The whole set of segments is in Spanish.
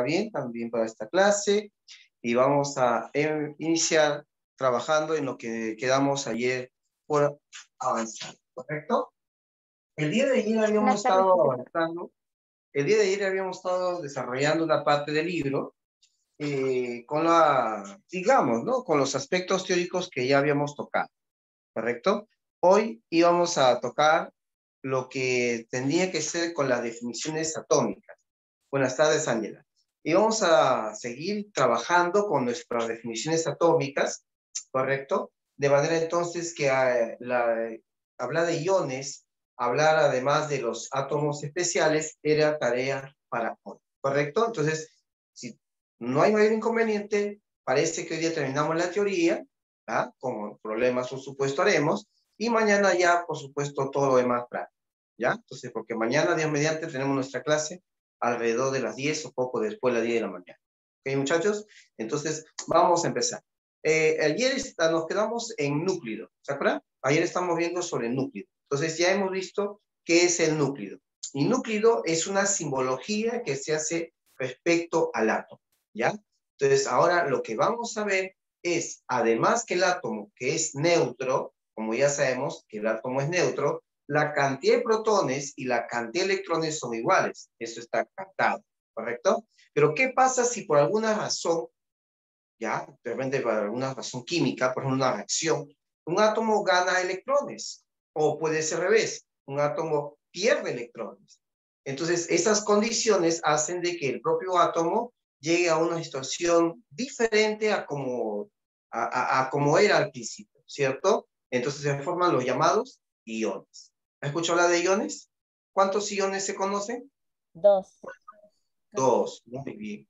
bien también para esta clase y vamos a iniciar trabajando en lo que quedamos ayer por avanzar, ¿correcto? El día de ayer habíamos estado avanzando, el día de ayer habíamos estado desarrollando una parte del libro con la, digamos, ¿no? Con los aspectos teóricos que ya habíamos tocado, ¿correcto? Hoy íbamos a tocar lo que tendría que ser con las definiciones atómicas. Buenas tardes, Ángela. Y vamos a seguir trabajando con nuestras definiciones atómicas, ¿correcto? De manera entonces que hablar de iones, hablar además de los átomos especiales, era tarea para hoy, ¿correcto? Entonces, si no hay mayor inconveniente, parece que hoy día terminamos la teoría, ¿ah? Con problemas, por supuesto, haremos, y mañana ya, por supuesto, todo lo demás práctico, ¿ya? Entonces, porque mañana, Dios mediante, tenemos nuestra clase alrededor de las 10 o poco después de las 10 de la mañana. ¿Ok, muchachos? Entonces, vamos a empezar. Ayer nos quedamos en núcleo, ¿se acuerdan? Ayer estamos viendo sobre el núcleo. Entonces, ya hemos visto qué es el núcleo. Y núcleo es una simbología que se hace respecto al átomo, ¿ya? Entonces, ahora lo que vamos a ver es, además que el átomo, que es neutro, como ya sabemos que el átomo es neutro, la cantidad de protones y la cantidad de electrones son iguales. Eso está captado, ¿correcto? Pero ¿qué pasa si por alguna razón, ya, de repente por alguna razón química, por ejemplo, una reacción, un átomo gana electrones? O puede ser al revés, un átomo pierde electrones. Entonces, esas condiciones hacen de que el propio átomo llegue a una situación diferente a como era al principio, ¿cierto? Entonces se forman los llamados iones. ¿Has escuchado hablar de iones? ¿Cuántos iones se conocen? Dos. Dos, muy bien.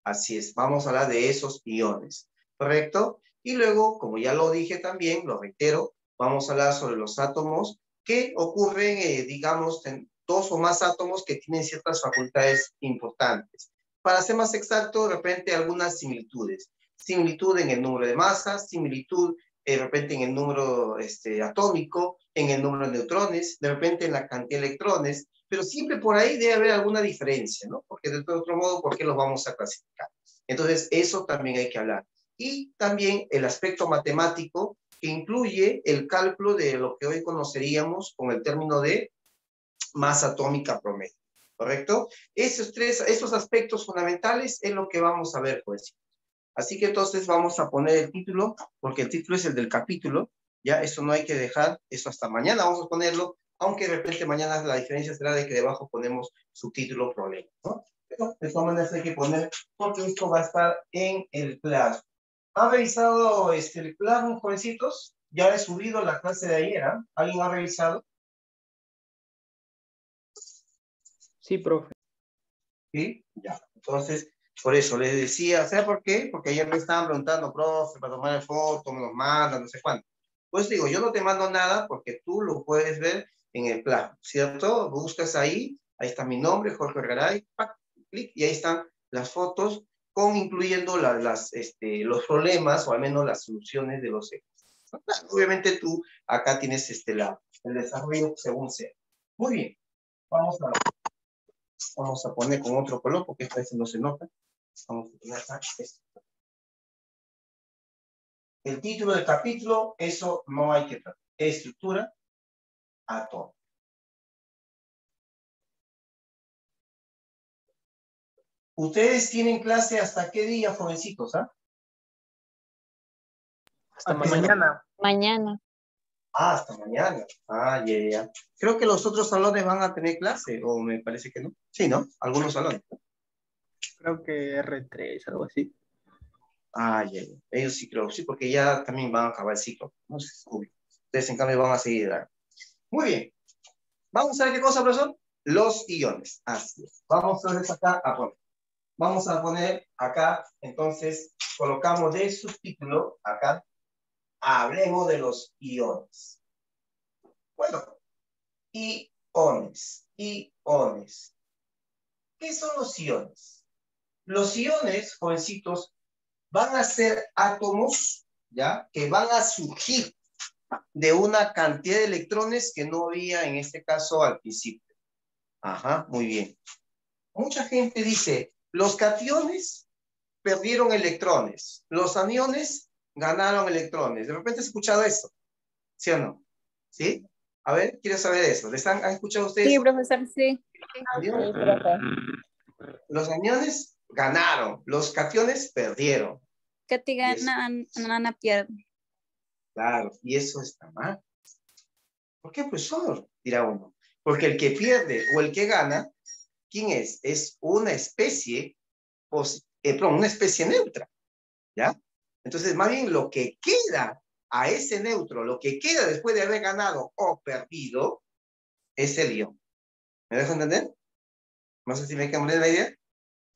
Así es, vamos a hablar de esos iones, ¿correcto? Y luego, como ya lo dije también, lo reitero, vamos a hablar sobre los átomos que ocurren, digamos, en dos o más átomos que tienen ciertas facultades importantes. Para ser más exacto, de repente algunas similitudes. Similitud en el número de masas, similitud de repente en el número atómico, en el número de neutrones, de repente en la cantidad de electrones, pero siempre por ahí debe haber alguna diferencia, ¿no? Porque de otro modo, ¿por qué los vamos a clasificar? Entonces, eso también hay que hablar. Y también el aspecto matemático que incluye el cálculo de lo que hoy conoceríamos con el término de masa atómica promedio, ¿correcto? Esos aspectos fundamentales es lo que vamos a ver, pues. Así que entonces vamos a poner el título, porque el título es el del capítulo, ya, eso no hay que dejar, eso hasta mañana vamos a ponerlo, aunque de repente mañana la diferencia será de que debajo ponemos subtítulo problema, ¿no? Pero de todas maneras hay que poner, porque esto va a estar en el claro. ¿Han revisado el claro, jovencitos? Ya he subido la clase de ayer, ¿eh? ¿Alguien ha revisado? Sí, profe. ¿Sí? Ya. Entonces, por eso les decía, ¿sabes por qué? Porque ayer me estaban preguntando, profe, para tomar foto, me los mandan, no sé cuánto. Pues digo, yo no te mando nada porque tú lo puedes ver en el plan, ¿cierto? Buscas ahí está mi nombre, Jorge Garay, clic, y ahí están las fotos con incluyendo los problemas o al menos las soluciones de los ejes. Obviamente tú acá tienes el desarrollo según sea. Muy bien, vamos a poner con otro color porque esta vez no se nota. Vamos a poner acá esto. El título del capítulo, eso no hay que tratar. Estructura atómica. ¿Ustedes tienen clase hasta qué día, jovencitos? Hasta mañana. Mañana. Ah, hasta mañana. Ah, ya. Creo que los otros salones van a tener clase, o me parece que no. Sí, ¿no? Algunos salones. Creo que R3, algo así. Ah, ya. Ellos sí creo, sí, porque ya también van a acabar el ciclo. No sé, ustedes en cambio van a seguir. Muy bien. Vamos a ver qué cosa, profesor. Los iones. Así es. Vamos a ver acá a poner. Vamos a poner acá, entonces, colocamos de subtítulo acá, hablemos de los iones. Bueno, iones. ¿Qué son los iones? Los iones, jovencitos, van a ser átomos, ¿ya? Que van a surgir de una cantidad de electrones que no había en este caso al principio. Ajá, muy bien. Mucha gente dice, Los cationes perdieron electrones. Los aniones ganaron electrones. De repente has escuchado eso, ¿sí o no? ¿Sí? A ver, quiero saber eso. ¿Han escuchado ustedes Sí, eso? profesor, sí. ¿Aniones? Sí, profe. Los aniones ganaron, los cationes perdieron. Que te Y eso, gana, Ana pierde. claro, y eso está mal. ¿Por qué, profesor? Dirá uno. Porque el que pierde o el que gana, ¿quién es? Es una especie, perdón, una especie neutra, ¿ya? Entonces, más bien lo que queda a ese neutro, lo que queda después de haber ganado o perdido, es el ion. ¿Me dejo entender? No sé si me queda la idea.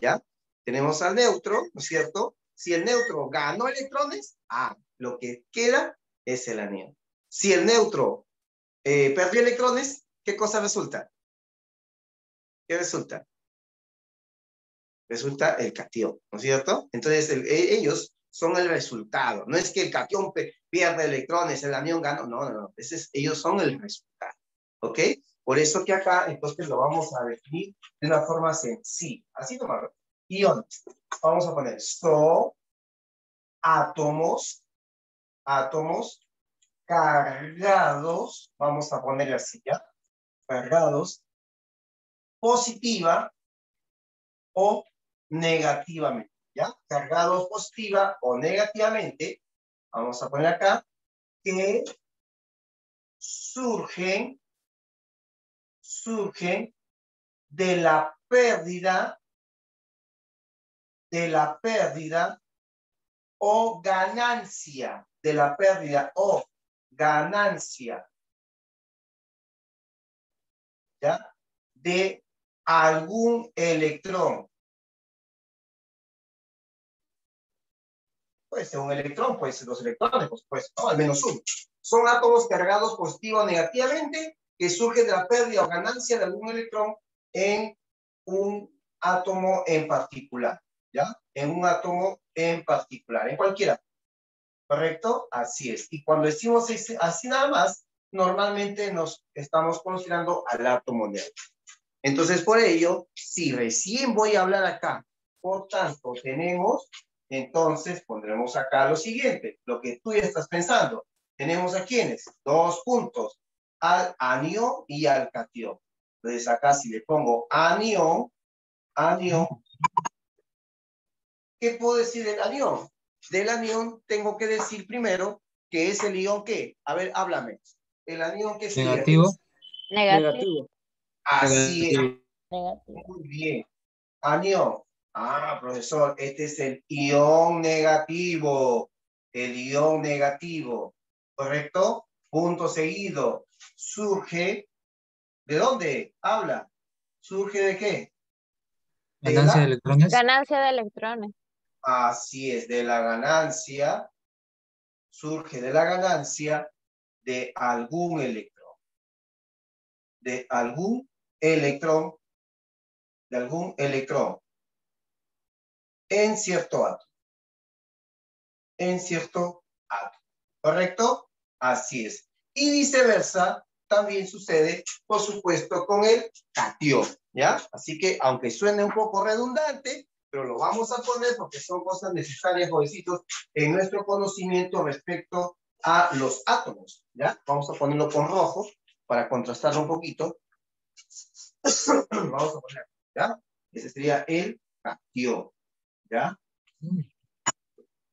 ¿Ya? Tenemos al neutro, ¿no es cierto? Si el neutro ganó electrones, lo que queda es el anión. Si el neutro perdió electrones, ¿qué cosa resulta? ¿Qué resulta? Resulta el cation, ¿no es cierto? Entonces, ellos son el resultado. No es que el cation pierde electrones, el anión gana. No, no, no. Ellos son el resultado. ¿Ok? Por eso que acá, entonces, lo vamos a definir de una forma sencilla. Así nomás. Iones. Vamos a poner son átomos cargados, vamos a poner así, ¿ya? Cargados positiva o negativamente, ¿ya? Cargados positiva o negativamente, vamos a poner acá, que surgen de la pérdida o ganancia, de la pérdida o ganancia, ¿ya? De algún electrón. Puede ser un electrón, puede ser dos electrones, por supuesto, ¿no? Al menos uno. Son átomos cargados positivo o negativamente que surgen de la pérdida o ganancia de algún electrón en un átomo en particular, ¿ya? En un átomo en particular, en cualquiera. ¿Correcto? Así es. Y cuando decimos así nada más, normalmente nos estamos considerando al átomo neutro. Entonces, por ello, si recién voy a hablar acá, por tanto, tenemos, entonces pondremos acá lo siguiente, lo que tú ya estás pensando. Tenemos a quiénes, 2 puntos, al anión y al catión. Entonces, acá si le pongo anión, ¿qué puedo decir del anión? Del anión tengo que decir primero que es el ion ¿qué? A ver, háblame. El anión ¿qué sería? Negativo. Negativo. Así es. Negativo. Muy bien. Anión. Profesor, este es el ion negativo. El ion negativo. ¿Correcto? Punto seguido. Surge. ¿De dónde? Habla. ¿Surge de qué? De Ganancia de la. electrones. Ganancia de electrones. Así es, de la ganancia. Surge de la ganancia de algún electrón. De algún electrón. De algún electrón. En cierto átomo. En cierto átomo. ¿Correcto? Así es. Y viceversa, también sucede, por supuesto, con el catión, ¿ya? Así que, aunque suene un poco redundante, pero lo vamos a poner porque son cosas necesarias, jovencitos, en nuestro conocimiento respecto a los átomos, ¿ya? Vamos a ponerlo con rojo para contrastarlo un poquito. Vamos a poner, ¿ya? Ese sería el catión, ¿ya?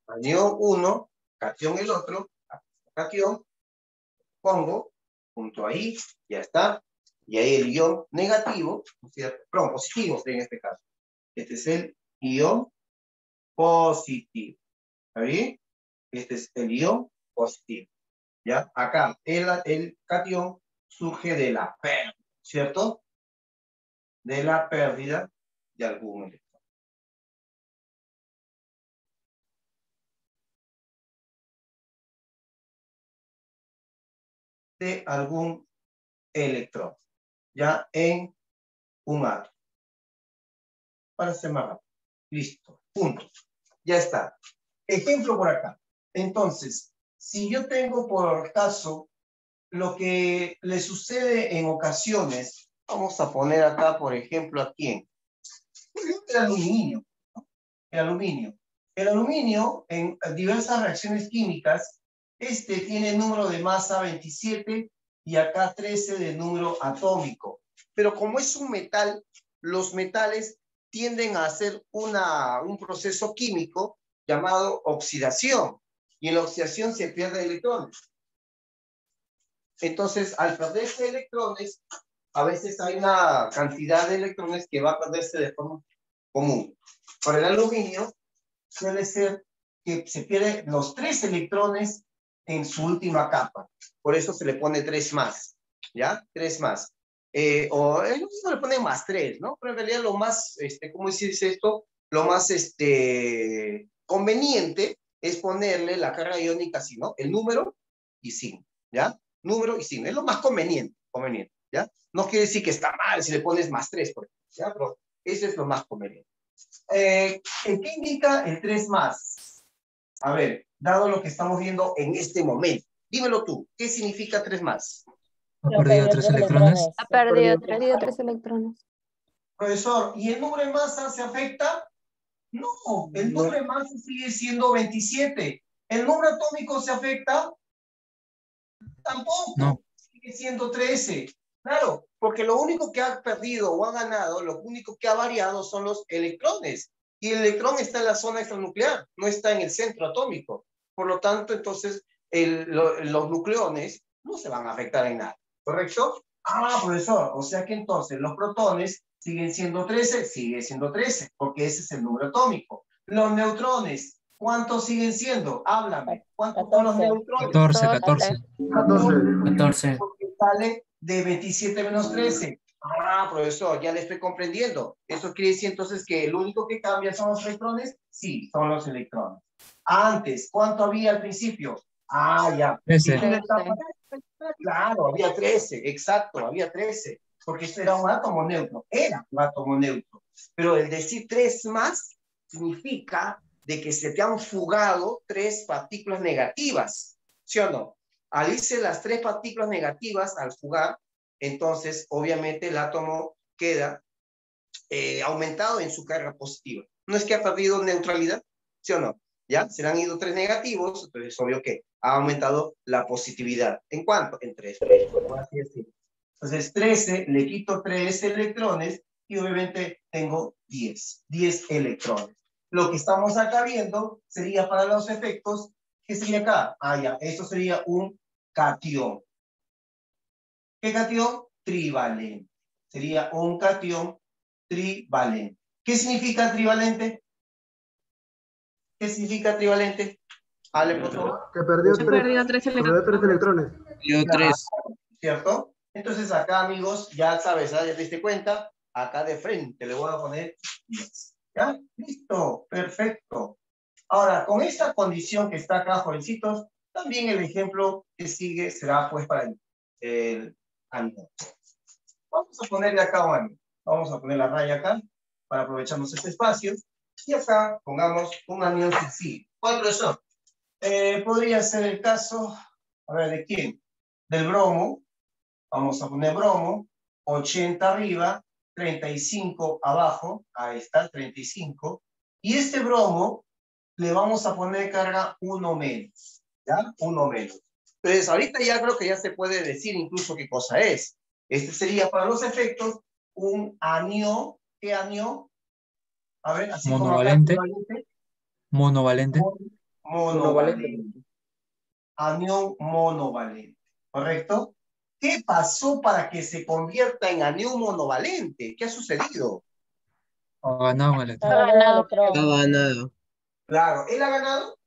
Anión 1, cation el otro, cation, pongo, punto ahí, ya está. Y ahí el ion negativo, ¿cierto? Perdón, positivo en este caso. Este es el ion positivo. ¿Está bien? Este es el ion positivo. ¿Ya? Acá el cation surge de la pérdida, ¿cierto? De la pérdida de algún electrón. De algún electrón, ya en un átomo. Para ser más rápido. Listo. Punto. Ya está. Ejemplo por acá. Entonces, si yo tengo por caso lo que le sucede en ocasiones, vamos a poner acá, por ejemplo, ¿a quién? Por ejemplo, el aluminio. El aluminio. El aluminio, en diversas reacciones químicas, tiene el número de masa 27 y acá 13 de número atómico. Pero como es un metal, los metales tienden a hacer un proceso químico llamado oxidación. Y en la oxidación se pierden electrones. Entonces, al perderse electrones, a veces hay una cantidad de electrones que va a perderse de forma común. Por el aluminio, suele ser que se pierden los 3 electrones en su última capa. Por eso se le pone 3 más, ¿ya? 3 más. O se le pone más 3, ¿no? Pero en realidad lo más, ¿cómo decirse esto? Lo más conveniente es ponerle la carga iónica así, ¿no? El número y signo, ¿ya? Número y signo. Es lo más conveniente, ¿ya? No quiere decir que está mal si le pones más 3, por ejemplo, ¿ya? Pero eso es lo más conveniente. ¿Qué indica el 3 más? A ver, dado lo que estamos viendo en este momento. Dímelo tú, ¿qué significa 3 más? Ha perdido 3 electrones. Ha perdido Perdido 3 electrones. Profesor, ¿y el número de masa se afecta? No, el No. número de masa sigue siendo 27. ¿El número atómico se afecta? Tampoco. No. Sigue siendo 13. Claro, porque lo único que ha perdido o ha ganado, lo único que ha variado son los electrones. Y el electrón está en la zona extranuclear, no está en el centro atómico. Por lo tanto, entonces, los nucleones no se van a afectar en nada. ¿Correcto? Ah, profesor, o sea que entonces los protones siguen siendo 13, sigue siendo 13, porque ese es el número atómico. Los neutrones, ¿cuántos siguen siendo? Háblame. ¿Cuántos son los neutrones? 14, 14. 14. Porque sale de 27 menos 13. Ah, profesor, ya le estoy comprendiendo. ¿Eso quiere decir entonces que el único que cambia son los electrones? Sí, son los electrones. Antes, ¿cuánto había al principio? Ah, ya. 13. ¿Y una etapa? Claro, había 13, exacto, había 13. Porque esto era un átomo neutro. Era un átomo neutro. Pero el decir 3 más significa de que se te han fugado 3 partículas negativas. ¿Sí o no? Al irse las 3 partículas negativas al fugar, entonces obviamente el átomo queda aumentado en su carga positiva. No es que ha perdido neutralidad, ¿sí o no? ¿Ya? Se le han ido 3 negativos, entonces es obvio que ha aumentado la positividad. ¿En cuánto? En 3. Así es. Entonces 13, le quito 3 electrones y obviamente tengo 10 electrones. Lo que estamos acá viendo sería para los efectos, ¿qué sería acá? Ah, ya, esto sería un catión. ¿Qué catión? Trivalente. Sería un catión trivalente. ¿Qué significa trivalente? ¿Qué significa trivalente? Ale, por favor. Que perdió Ha perdido 3 tres electrones. Yo 3. ¿Cierto? Entonces acá, amigos, ya sabes, ¿ah? Ya te diste cuenta, acá de frente le voy a poner 10. ¿Ya? Listo, perfecto. Ahora, con esta condición que está acá, jovencitos, también el ejemplo que sigue será pues para el anión. Vamos a ponerle acá un anión. Vamos a poner la raya acá para aprovecharnos este espacio. Y acá pongamos un anión sencillo. ¿Cuál son? Podría ser el caso, a ver, ¿de quién? Del bromo. Vamos a poner bromo, 80 arriba, 35 abajo, ahí está, 35. Y este bromo le vamos a poner carga 1 menos, ¿ya? 1 menos. Entonces, ahorita ya creo que ya se puede decir incluso qué cosa es. Este sería para los efectos un anión. ¿Qué anión? A ver, así Monovalente. como acá. Monovalente. Monovalente. Anión monovalente, ¿correcto? ¿Qué pasó para que se convierta en anión monovalente? ¿Qué ha sucedido? Ha ganado un electrón. Ha ganado. Ha ganado. Claro, ¿él ha ganado?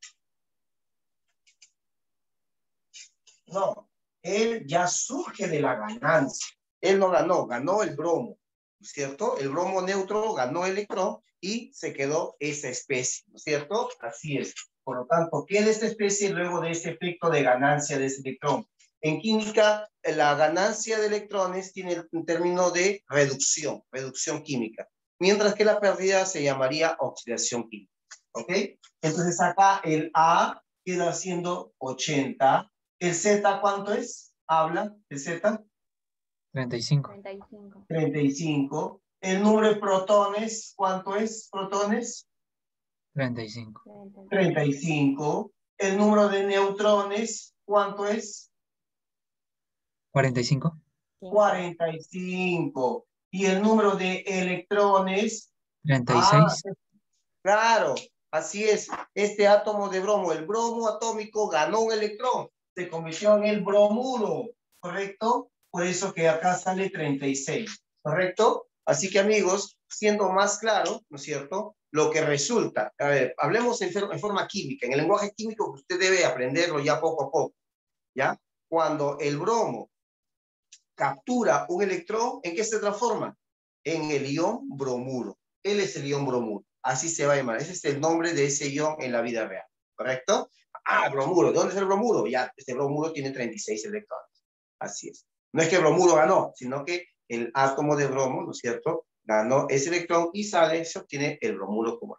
No, él ya surge de la ganancia. Él no ganó, ganó el bromo, ¿no es cierto? El bromo neutro ganó el electrón y se quedó esa especie, ¿no es cierto? Así es. Por lo tanto, queda esta especie luego de ese efecto de ganancia de ese electrón. En química, la ganancia de electrones tiene un término de reducción química, mientras que la pérdida se llamaría oxidación química. ¿Ok? Entonces acá el A queda siendo 80. ¿El Z cuánto es? Habla, el Z. 35. 35. 35. El número de protones, ¿cuánto es? Protones, 35. 35. El número de neutrones, ¿cuánto es? 45. 45. Y el número de electrones, 36. claro, así es. Este átomo de bromo, el bromo atómico ganó un electrón, se convirtió en el bromuro, ¿correcto? Por eso que acá sale 36, ¿correcto? Así que amigos, siendo más claro, ¿no es cierto? Lo que resulta, a ver, hablemos en forma química, en el lenguaje químico que usted debe aprenderlo ya poco a poco, ¿ya? Cuando el bromo captura un electrón, ¿en qué se transforma? En el ion bromuro. Él es el ion bromuro. Así se va a llamar. Ese es el nombre de ese ion en la vida real. ¿Correcto? Ah, bromuro. ¿De dónde es el bromuro? Ya, este bromuro tiene 36 electrones. Así es. No es que el bromuro ganó, sino que el átomo de bromo, ¿no es cierto? Ganó ese electrón y sale, se obtiene el bromuro como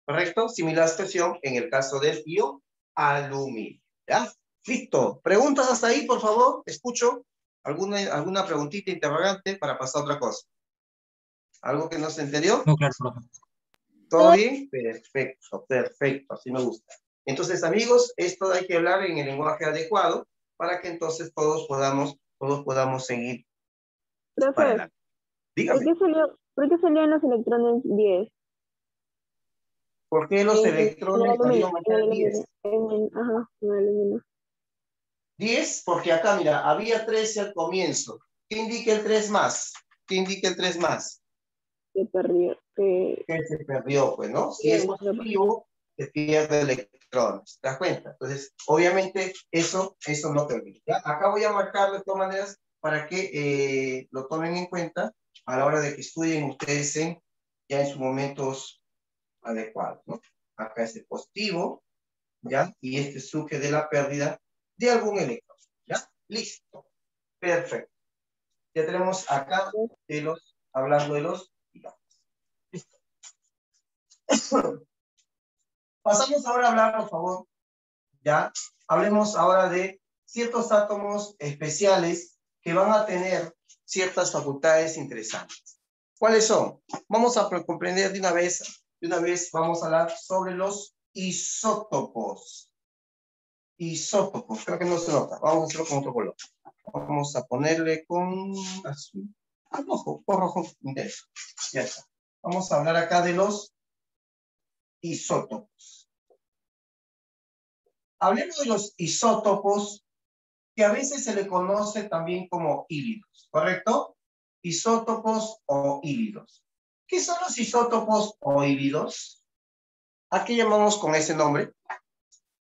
¿correcto? Similar situación en el caso del ion aluminio. ¿Ya? Listo. ¿Preguntas hasta ahí, por favor? Escucho. ¿Alguna preguntita interrogante para pasar a otra cosa? ¿Algo que no se entendió? No, claro, profe. ¿Todo bien? Perfecto, perfecto, así me gusta. Entonces, amigos, esto hay que hablar en el lenguaje adecuado para que entonces todos podamos seguir para Profe, adelante. Dígame, ¿por qué salieron los electrones 10? ¿por qué los En el electrones aluminio, salieron a en el ser 10? aluminio, ajá, en el aluminio. 10, porque acá, mira, había 13 al comienzo. ¿Qué indica el 3 más? ¿Qué indica el 3 más? Se perdió, Que se perdió, pues, ¿no? Si es positivo, se pierde electrones. ¿Te das cuenta? Entonces, obviamente, eso no permite. ¿Ya? Acá voy a marcarlo de todas maneras para que lo tomen en cuenta a la hora de que estudien ustedes ya en sus momentos adecuados, ¿no? Acá es el positivo, ¿ya? Y este surge de la pérdida de algún electrón, ¿ya? Listo. Perfecto. Ya tenemos acá hablando de los gigantes. Listo. Pasamos ahora a hablar, por favor, ¿ya? Hablemos ahora de ciertos átomos especiales que van a tener ciertas facultades interesantes. ¿Cuáles son? Vamos a comprender de una vez vamos a hablar sobre los isótopos. Isótopos, creo que no se nota. Vamos a hacerlo con otro color. Vamos a ponerle con azul. Rojo, con rojo intenso. Ya está. Vamos a hablar acá de los isótopos. Hablemos de los isótopos, que a veces se le conoce también como híbridos, ¿correcto? Isótopos o híbridos. ¿Qué son los isótopos o híbridos? ¿A qué llamamos con ese nombre?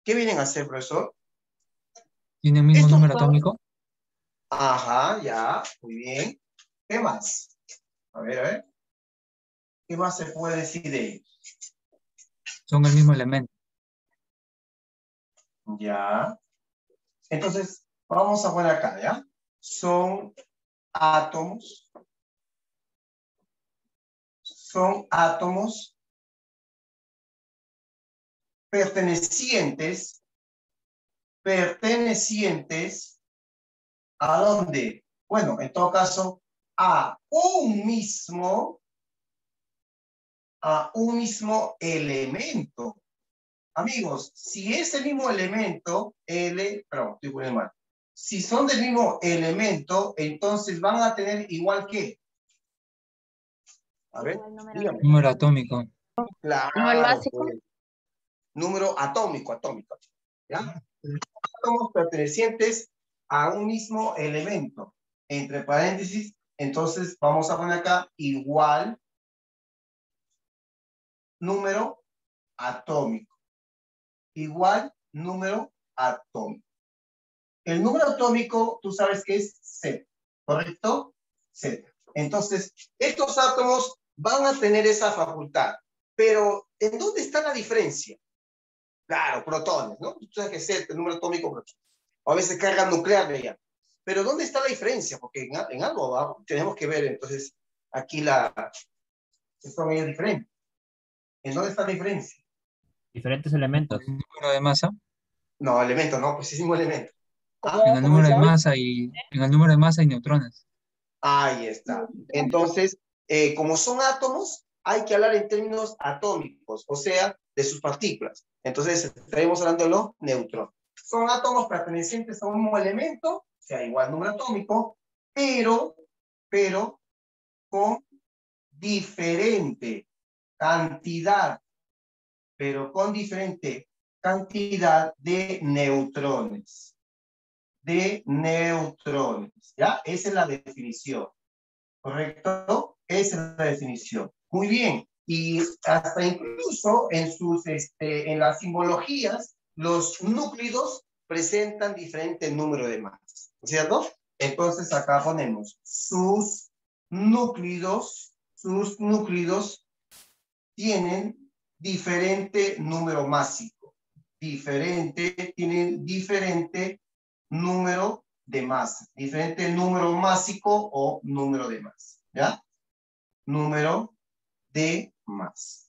¿Qué vienen a hacer, profesor? ¿Tiene el mismo número atómico? Ajá, ya, muy bien. ¿Qué más? A ver. ¿Qué más se puede decir de ellos? Son el mismo elemento. Ya. Entonces, vamos a poner acá, ¿ya? Son átomos. Son átomos pertenecientes ¿a dónde? Bueno, en todo caso, a un mismo elemento. Amigos, si es el mismo elemento, perdón, estoy poniendo mal. Si son del mismo elemento, entonces van a tener igual que. A ver, dígame. Número atómico. Claro, ¿No el básico? pues. Número atómico. ¿Ya? Átomos pertenecientes a un mismo elemento. Entre paréntesis, entonces vamos a poner acá igual número atómico. Igual número atómico. El número atómico, tú sabes que es Z, ¿correcto? Z. Entonces, estos átomos van a tener esa facultad. Pero, ¿en dónde está la diferencia? Claro, protones, ¿no? Tú sabes que es Z, el número atómico, protones. O a veces carga nuclear de ella. Pero, ¿dónde está la diferencia? Porque en algo tenemos que ver, entonces, aquí esto es diferente. ¿En dónde está la diferencia? Diferentes elementos. ¿El número de masa? No, elemento, no, pues es un elemento. En el número de masa y neutrones. Ahí está. Entonces, como son átomos, hay que hablar en términos atómicos, o sea, de sus partículas. Entonces, estaremos hablando de los neutrones. Son átomos pertenecientes a un mismo elemento, o sea, igual número atómico, pero con diferente cantidad, de neutrones. ¿Ya? Esa es la definición. ¿Correcto? Esa es la definición. Muy bien. Y hasta incluso en las simbologías, los núclidos presentan diferente número de masas. ¿Cierto? Entonces acá ponemos sus núclidos tienen diferente número másico. Tienen diferente número de masa. Diferente número másico o número de masa. ¿Ya? Número de masa.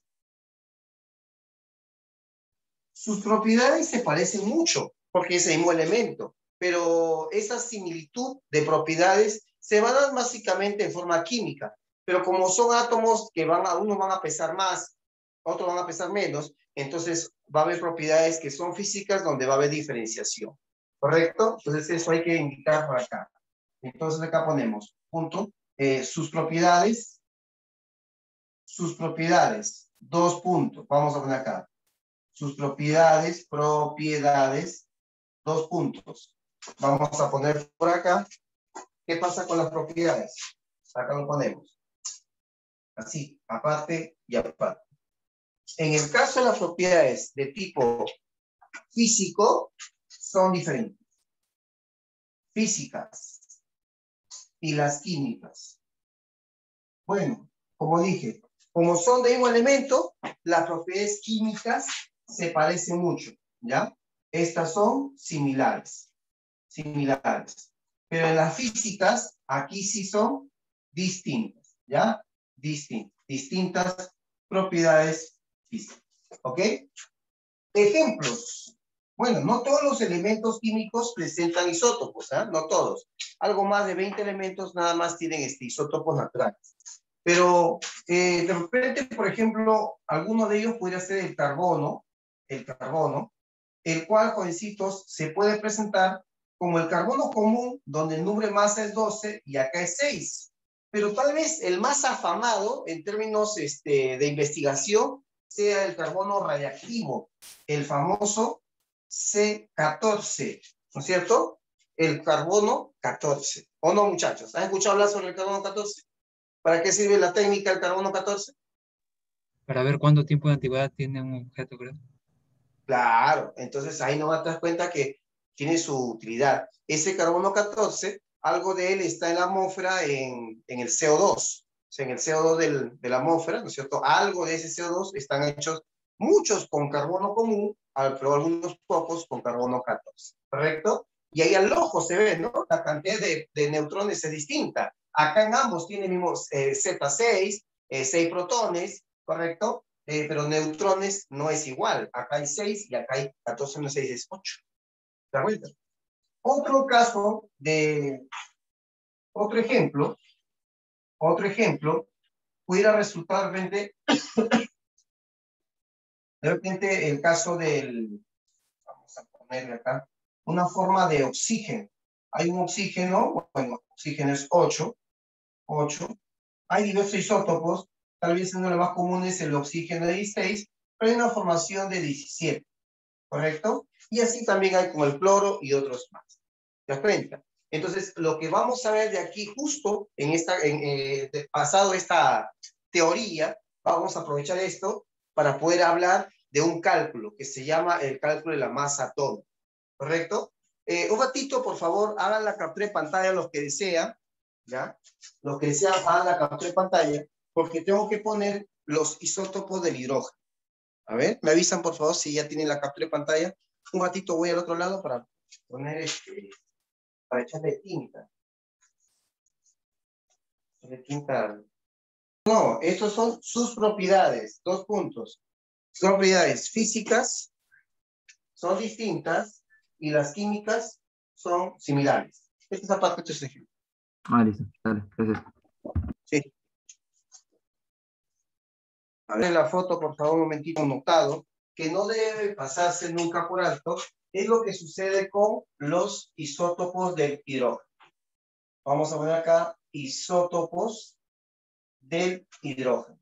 Sus propiedades se parecen mucho porque es el mismo elemento, pero esa similitud de propiedades se va a dar básicamente en forma química, pero como son átomos que unos van a pesar más, otros van a pesar menos, entonces va a haber propiedades que son físicas donde va a haber diferenciación, ¿correcto? Entonces eso hay que indicar por acá. Entonces acá ponemos, punto, sus propiedades, dos puntos, vamos a poner acá. Sus propiedades, dos puntos. Vamos a poner por acá. ¿Qué pasa con las propiedades? Acá lo ponemos. Así, aparte y aparte. En el caso de las propiedades de tipo físico, son diferentes. Físicas y las químicas. Bueno, como dije, como son de mismo elemento, las propiedades químicas se parecen mucho, ¿ya? Estas son similares. Pero en las físicas, aquí sí son distintas, ¿ya? Distintas propiedades físicas, ¿ok? Ejemplos. Bueno, no todos los elementos químicos presentan isótopos, ¿eh? No todos. Algo más de 20 elementos nada más tienen isótopos naturales. Pero de repente, por ejemplo, alguno de ellos podría ser el carbono, el cual, jovencitos, se puede presentar como el carbono común, donde el número de masa es 12 y acá es 6. Pero tal vez el más afamado en términos de investigación sea el carbono radiactivo, el famoso C14, ¿no es cierto? El carbono 14. ¿O no, muchachos? ¿Han escuchado hablar sobre el carbono 14? ¿Para qué sirve la técnica del carbono 14? Para ver cuánto tiempo de antigüedad tiene un objeto, creo. Claro, entonces ahí no te das cuenta que tiene su utilidad. Ese carbono 14, algo de él está en la atmósfera en el CO2. O sea, en el CO2 de la atmósfera, ¿no es cierto? Algo de ese CO2 están hechos muchos con carbono común, pero algunos pocos con carbono 14, ¿correcto? Y ahí al ojo se ve, ¿no? La cantidad de neutrones es distinta. Acá en ambos tiene mismo Z6, 6 protones, ¿correcto? Pero neutrones no es igual. Acá hay 6 y acá hay 14 menos 6 es 8. ¿Te das cuenta? Otro ejemplo, pudiera resultar de repente el caso vamos a ponerle acá, una forma de oxígeno. Hay un oxígeno, bueno, oxígeno es 8. Hay diversos isótopos, tal vez uno de los más comunes es el oxígeno de 16, pero hay una formación de 17, ¿correcto? Y así también hay con el cloro y otros más. ¿Te das cuenta? Entonces, lo que vamos a ver de aquí, justo pasado esta teoría, vamos a aprovechar esto para poder hablar de un cálculo que se llama el cálculo de la masa atómica, ¿correcto? Un ratito, por favor, hagan la captura de pantalla los que desean, ¿ya? Los que desean, hagan la captura de pantalla, porque tengo que poner los isótopos del hidrógeno. A ver, me avisan, por favor, si ya tienen la captura de pantalla. Un ratito voy al otro lado para poner para echarle tinta. No, estos son sus propiedades, 2 puntos. Sus propiedades físicas son distintas y las químicas son similares. Esta es la parte que te estoy diciendo. Listo. Dale, gracias. Sí. A ver la foto, por favor, un momentito, notado, que no debe pasarse nunca por alto, es lo que sucede con los isótopos del hidrógeno. Vamos a poner acá isótopos del hidrógeno.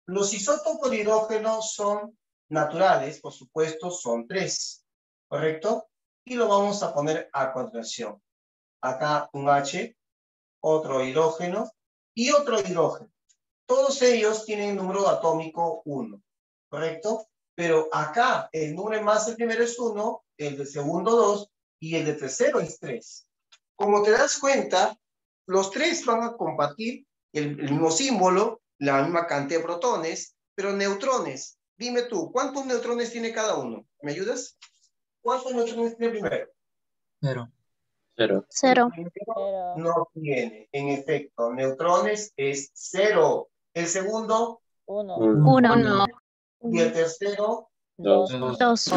Los isótopos de hidrógeno son naturales, por supuesto, son 3, ¿correcto? Y lo vamos a poner a continuación. Acá un H, otro hidrógeno y otro hidrógeno. Todos ellos tienen número atómico 1, ¿correcto? Pero acá el número de masa primero es 1, el de segundo 2 y el de tercero es 3. Como te das cuenta, los 3 van a compartir el mismo símbolo, la misma cantidad de protones, pero neutrones. Dime tú, ¿cuántos neutrones tiene cada uno? ¿Me ayudas? ¿Cuántos neutrones tiene primero? 0. 0. Cero. Primero no tiene, en efecto, neutrones es 0. El segundo, 1. 1. y el tercero, 2. 2.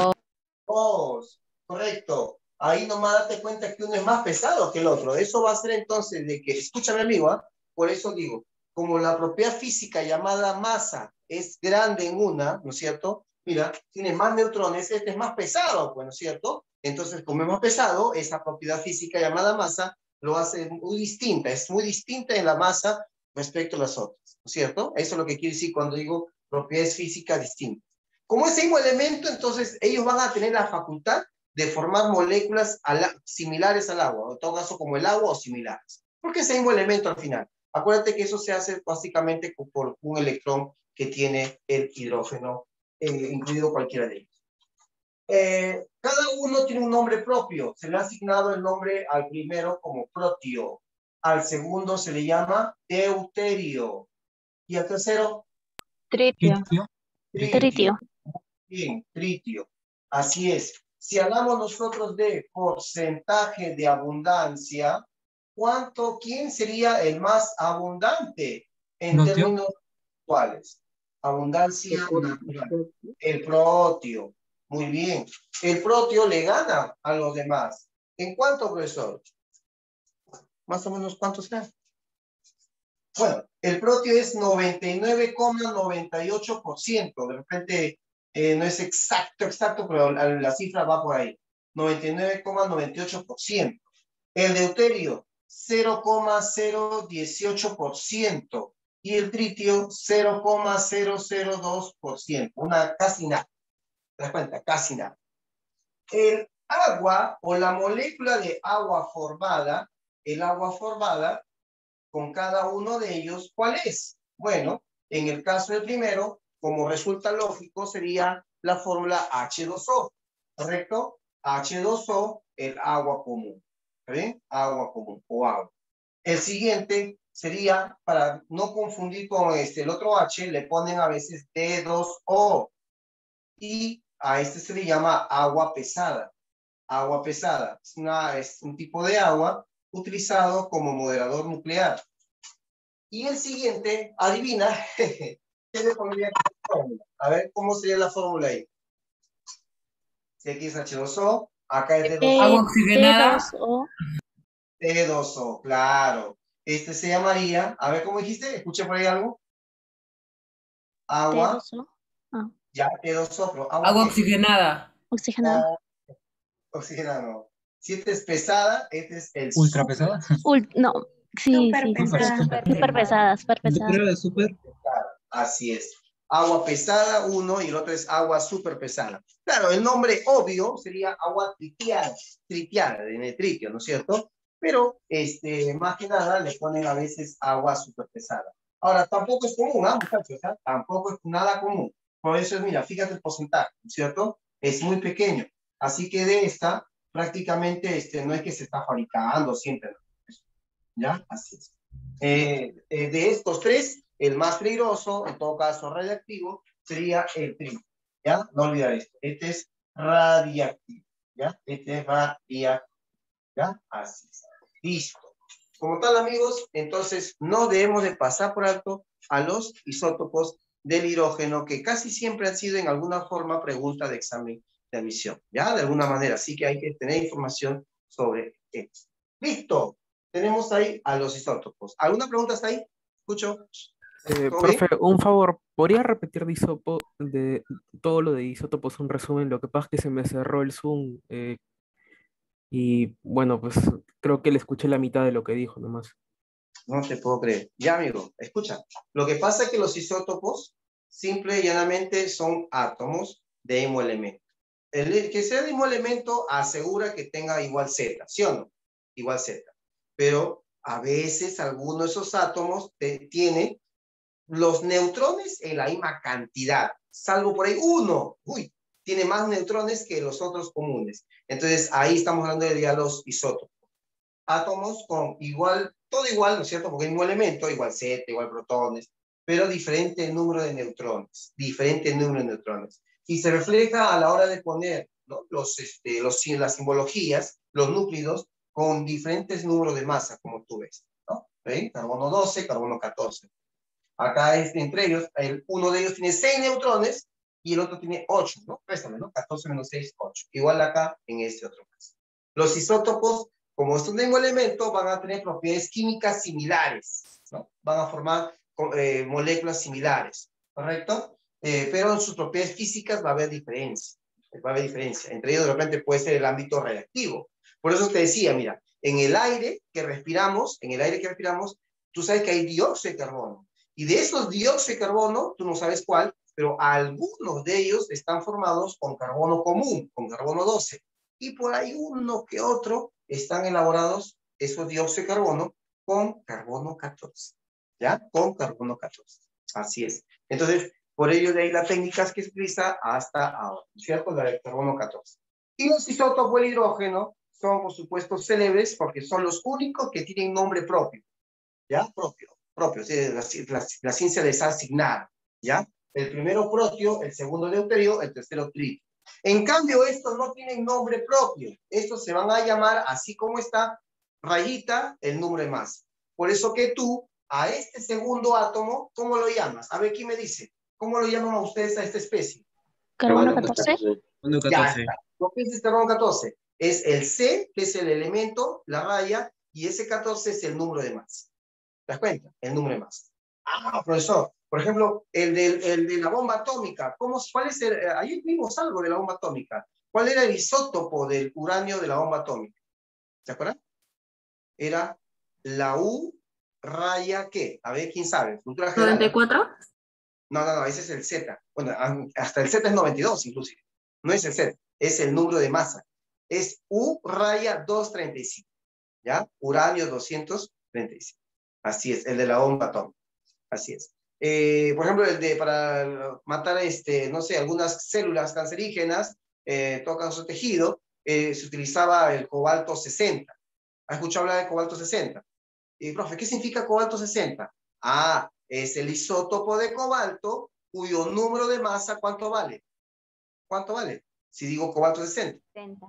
2. Correcto. Ahí nomás date cuenta que uno es más pesado que el otro. Eso va a ser entonces de que, escúchame amigo, ¿ah? Por eso digo, como la propiedad física llamada masa es grande en una, ¿no es cierto? Mira, tiene más neutrones, este es más pesado, pues, ¿no es cierto? Entonces, como es más pesado, esa propiedad física llamada masa lo hace muy distinta, es muy distinta en la masa respecto a las otras, ¿no es cierto? Eso es lo que quiere decir cuando digo propiedades físicas distintas. Como ese mismo elemento, entonces, ellos van a tener la facultad de formar moléculas similares al agua, o en todo caso como el agua o similares. Porque es el mismo elemento al final. Acuérdate que eso se hace básicamente por un electrón que tiene el hidrógeno, incluido cualquiera de ellos. Cada uno tiene un nombre propio. Se le ha asignado el nombre al primero como protio, al segundo se le llama deuterio y al tercero Tritio. Tritio. Bien, tritio. Así es. Si hablamos nosotros de porcentaje de abundancia, ¿quién sería el más abundante en Protio. términos actuales? Abundancia natural. El protio. Muy bien. El protio le gana a los demás. ¿En cuánto, profesor? Más o menos, ¿cuánto será? Bueno, el protio es 99,98%. De repente no es exacto, pero la cifra va por ahí. 99,98%. El deuterio, 0,018%. Y el tritio, 0,002%. Casi nada. ¿Te das cuenta? Casi nada. El agua o la molécula de agua formada, con cada uno de ellos, ¿cuál es? Bueno, en el caso del primero, como resulta lógico, sería la fórmula H2O, ¿correcto? H2O, el agua común, ¿bien? Agua común o agua. El siguiente sería, para no confundir con el otro H, le ponen a veces D2O y a este se le llama agua pesada. Agua pesada es un tipo de agua utilizado como moderador nuclear. Y el siguiente, adivina, ¿qué le pondría como fórmula? A ver, ¿cómo sería la fórmula ahí? Si aquí es H2O, acá es D2O. Agua oxigenada. D2O. D2O, claro. Este se llamaría, a ver, ¿cómo dijiste? ¿Escuché por ahí algo? Agua, D2O. Ah, ya, D2O, pero Agua ¿qué? oxigenada. oxigenada. Oxigenada, no. Si esta es pesada, este es el Ultra pesada. No, sí, Súper sí, sí. pesada. Súper pesada, súper pesada. Super, super. Así es. Agua pesada, uno, y el otro es agua súper pesada. Claro, el nombre obvio sería agua tritiada, de tritio, ¿no es cierto? Pero, más que nada, le ponen a veces agua súper pesada. Ahora, tampoco es común, ¿ah, muchachos? ¿Ah? Tampoco es nada común. Por eso, mira, fíjate el porcentaje, ¿no es cierto? Es muy pequeño. Así que de esta, prácticamente, no es que se está fabricando siempre, ¿no? ¿Ya? Así es. De estos 3, el más peligroso, en todo caso radiactivo, sería el tritio. ¿Ya? No olvidar esto. Este es radiactivo. ¿Ya? Este es radiactivo. ¿Ya? Así es. Listo. Como tal, amigos, entonces no debemos de pasar por alto a los isótopos del hidrógeno, que casi siempre han sido en alguna forma pregunta de examen de admisión. ¿Ya? De alguna manera. Así que hay que tener información sobre esto. Listo. Tenemos ahí a los isótopos. ¿Alguna pregunta hasta ahí? Escucho. ¿Todo bien? Profe, un favor, ¿podría repetir de todo lo de isótopos, un resumen? Lo que pasa es que se me cerró el Zoom y bueno, pues creo que le escuché la mitad de lo que dijo nomás. No te puedo creer. Ya, amigo, escucha. Lo que pasa es que los isótopos simple y llanamente son átomos de mismo elemento. El que sea de mismo elemento asegura que tenga igual Z, ¿sí o no? Igual Z. Pero a veces alguno de esos átomos tiene los neutrones en la misma cantidad, salvo por ahí uno. Uy, tiene más neutrones que los otros comunes. Entonces, ahí estamos hablando de ya los isótopos. Átomos con igual, todo igual, ¿no es cierto? Porque el mismo elemento, igual Z, igual protones, pero diferente número de neutrones, diferente número de neutrones. Y se refleja a la hora de poner, ¿no? Las simbologías, los núclidos, con diferentes números de masa, como tú ves, ¿no? ¿Ven? Carbono 12, carbono 14. Acá entre ellos, uno de ellos tiene 6 neutrones y el otro tiene 8, ¿no? Préstame, ¿no? 14 menos 6, 8. Igual acá en este otro caso. Los isótopos, como es un mismo elemento, van a tener propiedades químicas similares, ¿no? Van a formar moléculas similares, ¿correcto? Pero en sus propiedades físicas va a haber diferencia. Va a haber diferencia. Entre ellos, de repente, puede ser el ámbito reactivo. Por eso te decía, mira, en el aire que respiramos, tú sabes que hay dióxido de carbono. Y de esos dióxido de carbono, tú no sabes cuál, pero algunos de ellos están formados con carbono común, con carbono 12. Y por ahí uno que otro están elaborados, esos dióxido de carbono, con carbono 14. ¿Ya? Con carbono 14. Así es. Entonces, por ello de ahí las técnicas que se utiliza hasta ahora, ¿cierto? La de carbono 14. Y los isótopos del hidrógeno son, por supuesto, célebres porque son los únicos que tienen nombre propio. ¿Ya? Propio, ¿sí? La ciencia les ha asignado, ¿ya? El primero protio, el segundo deuterio, el tercero tritio. En cambio, estos no tienen nombre propio. Estos se van a llamar, así como está, rayita, el número de masa. Por eso que tú, a este segundo átomo, ¿cómo lo llamas? A ver, ¿quién me dice? ¿Cómo lo llaman a ustedes a esta especie? Carbono Carbono 14. 14. Ya está. ¿Lo que es el carbono 14? Es el C, que es el elemento, la raya, y ese 14 es el número de masa. ¿Te das cuenta? El número de masa. Ah, profesor. Por ejemplo, el de la bomba atómica. ¿Cuál es ayer vimos algo de la bomba atómica. ¿Cuál era el isótopo del uranio de la bomba atómica? ¿Se acuerdan? Era la U raya ¿qué? A ver, ¿quién sabe? Cultura general. 94. No, ese es el Z. Bueno, hasta el Z es 92 inclusive. No es el Z, es el número de masa. Es U raya 235. ¿Ya? Uranio 235. Así es, el de la bomba atómica. Así es. Por ejemplo, para matar, no sé, algunas células cancerígenas, tocan su tejido, se utilizaba el cobalto 60. ¿Has escuchado hablar de cobalto 60? Profe, ¿qué significa cobalto 60? Ah, es el isótopo de cobalto cuyo número de masa, ¿cuánto vale? ¿Cuánto vale? Si digo cobalto 60. 30.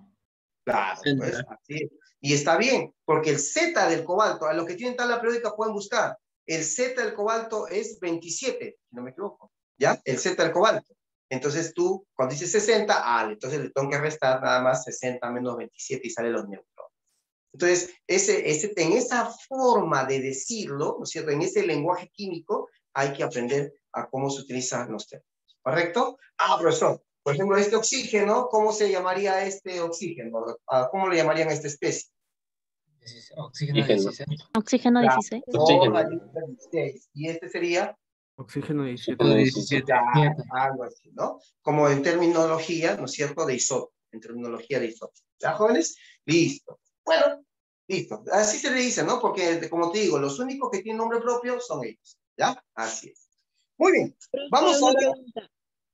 Claro, pues así es. Y está bien, porque el Z del cobalto, a los que tienen tabla periódica pueden buscar, el Z del cobalto es 27, si no me equivoco, ¿ya? El Z del cobalto. Entonces tú, cuando dices 60, entonces le tengo que restar nada más 60 menos 27 y sale los neutrones. Entonces, en esa forma de decirlo, ¿no es cierto? En ese lenguaje químico, hay que aprender a cómo se utilizan los términos. ¿Correcto? Profesor, por ejemplo, este oxígeno, ¿cómo se llamaría este oxígeno? ¿Cómo le llamarían a esta especie? Oxígeno 16. Oxígeno 16. Oxígeno 16. Y este sería Oxígeno 17. 17. algo así, ¿no? Como en terminología, ¿no es cierto?, de isótopo. En terminología de isótopo. ¿Ya, jóvenes? Listo. Bueno, listo. Así se le dice, ¿no? Porque, como te digo, los únicos que tienen nombre propio son ellos. ¿Ya? Así es. Muy bien. Vamos Una ahora. pregunta.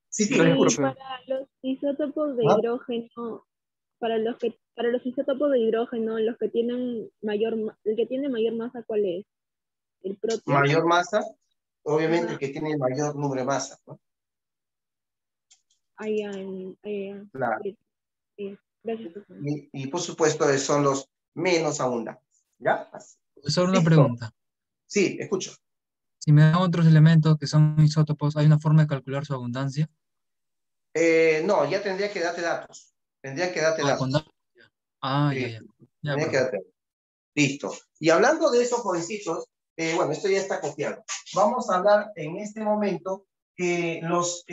Sí, Gracias, Y profe. para los isótopos de ¿Ah? hidrógeno, para los isótopos de hidrógeno, el que tiene mayor masa, ¿cuál es? ¿El protio? Mayor masa, obviamente Ajá. el que tiene mayor número de masa, ¿no? Allá Claro. sí. Gracias, profesor. Y por supuesto son los menos abundantes. ¿Ya? Así. Profesor, una Listo. pregunta. Sí, escucho. Si me dan otros elementos que son isótopos, ¿hay una forma de calcular su abundancia? No, ya tendría que darte datos. Tendría que darte datos. Ya, Sí, ya. Ya, tendría que profe. darte datos. Listo. Y hablando de esos jovencitos, bueno, esto ya está copiado. Vamos a hablar en este momento que los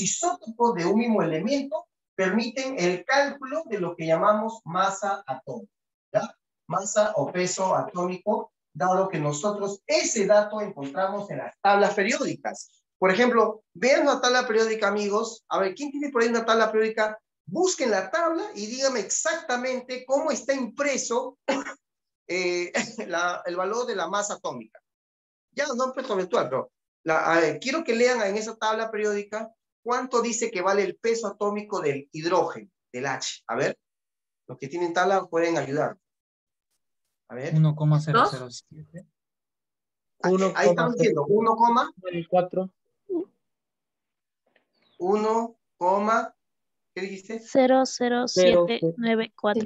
isótopos de un mismo elemento permiten el cálculo de lo que llamamos masa atómica, ¿ya? Masa o peso atómico, dado que nosotros ese dato encontramos en las tablas periódicas. Por ejemplo, vean una tabla periódica, amigos. A ver, ¿quién tiene por ahí una tabla periódica? Busquen la tabla y díganme exactamente cómo está impreso el valor de la masa atómica. Ya, no peso virtual, pero quiero que lean en esa tabla periódica cuánto dice que vale el peso atómico del hidrógeno, del H. A ver, los que tienen tabla pueden ayudar. A ver. 1,007. Ahí estamos diciendo 4. 1, ¿qué dijiste? 00794.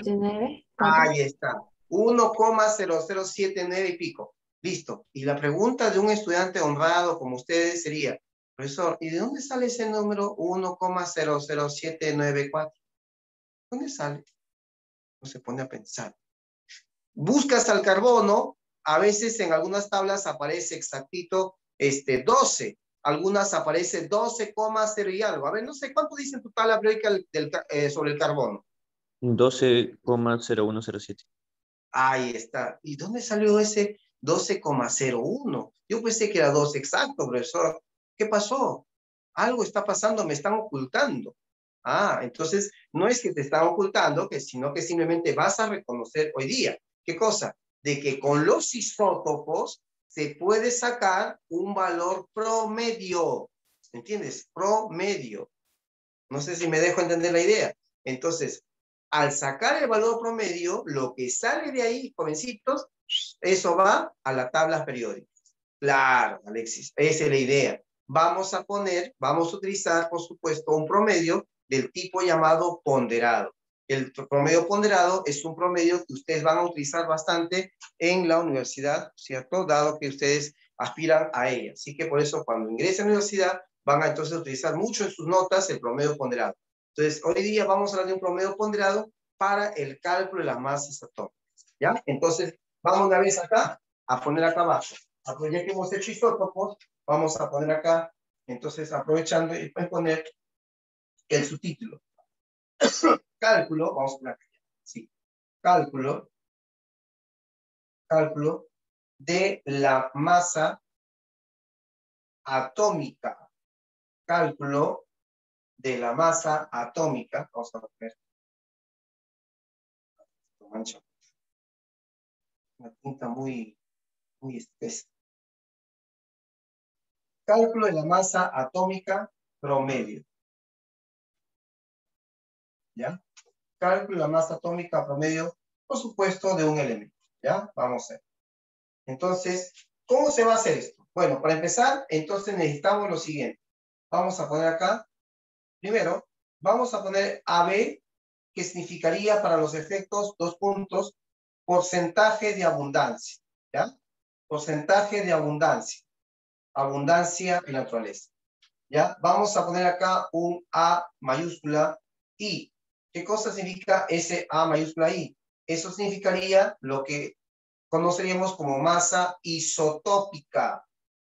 Ahí está. 1,0079 y pico. Listo. Y la pregunta de un estudiante honrado como ustedes sería, profesor, ¿y de dónde sale ese número 1,00794? ¿Dónde sale? No se pone a pensar. Buscas al carbono, a veces en algunas tablas aparece exactito 12, algunas aparece 12,0 y algo. A ver, no sé, ¿cuánto dice en tu tabla periódica sobre el carbono? 12,0107. Ahí está. ¿Y dónde salió ese 12,01? Yo pensé que era 12 exacto, profesor. ¿Qué pasó? Algo está pasando, me están ocultando. Entonces no es que te están ocultando, sino que simplemente vas a reconocer hoy día. ¿Qué cosa? De que con los isótopos se puede sacar un valor promedio. ¿Entiendes? Promedio. No sé si me dejo entender la idea. Entonces, al sacar el valor promedio, lo que sale de ahí, jovencitos, eso va a las tablas periódicas. Claro, Alexis, esa es la idea. Vamos a utilizar, por supuesto, un promedio del tipo llamado ponderado. El promedio ponderado es un promedio que ustedes van a utilizar bastante en la universidad, ¿cierto? Dado que ustedes aspiran a ella. Así que por eso, cuando ingresen a la universidad, van a entonces utilizar mucho en sus notas el promedio ponderado. Entonces, hoy día vamos a hablar de un promedio ponderado para el cálculo de las masas atómicas, ¿ya? Entonces, vamos una vez acá, a poner acá abajo. Ya que hemos hecho isótopos, vamos a poner acá, entonces, aprovechando y poner el subtítulo. Cálculo, vamos a poner acá, sí. Cálculo de la masa atómica. Cálculo de la masa atómica. Vamos a ver. Mancha. Una tinta muy espesa. Cálculo de la masa atómica promedio. ¿Ya? Cálculo de la masa atómica promedio, por supuesto, de un elemento. ¿Ya? Vamos a ver. Entonces, ¿cómo se va a hacer esto? Bueno, para empezar, entonces necesitamos lo siguiente. Vamos a poner acá, primero, vamos a poner AB, que significaría para los efectos, dos puntos, porcentaje de abundancia. ¿Ya? Porcentaje de abundancia. Abundancia en naturaleza. ¿Ya? Vamos a poner acá un A mayúscula I. ¿Qué cosa significa ese A mayúscula I? Eso significaría lo que conoceríamos como masa isotópica.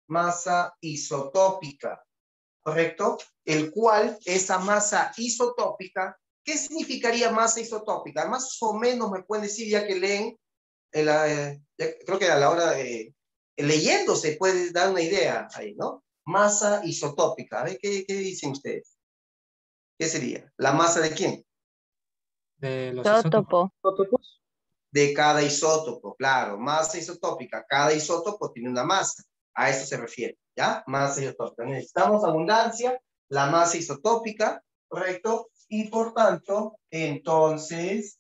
Masa isotópica. ¿Correcto? El cual, esa masa isotópica, ¿qué significaría masa isotópica? Más o menos me pueden decir, ya que leen, creo que a la hora de leyendo se puede dar una idea ahí, ¿no? Masa isotópica. A ver, ¿qué dicen ustedes? ¿Qué sería? ¿La masa de quién? De los Isótopo. ¿Isótopos? De cada isótopo, claro. Masa isotópica. Cada isótopo tiene una masa. A eso se refiere, ¿ya? Masa isotópica. Necesitamos abundancia, la masa isotópica, ¿correcto? Y por tanto, entonces,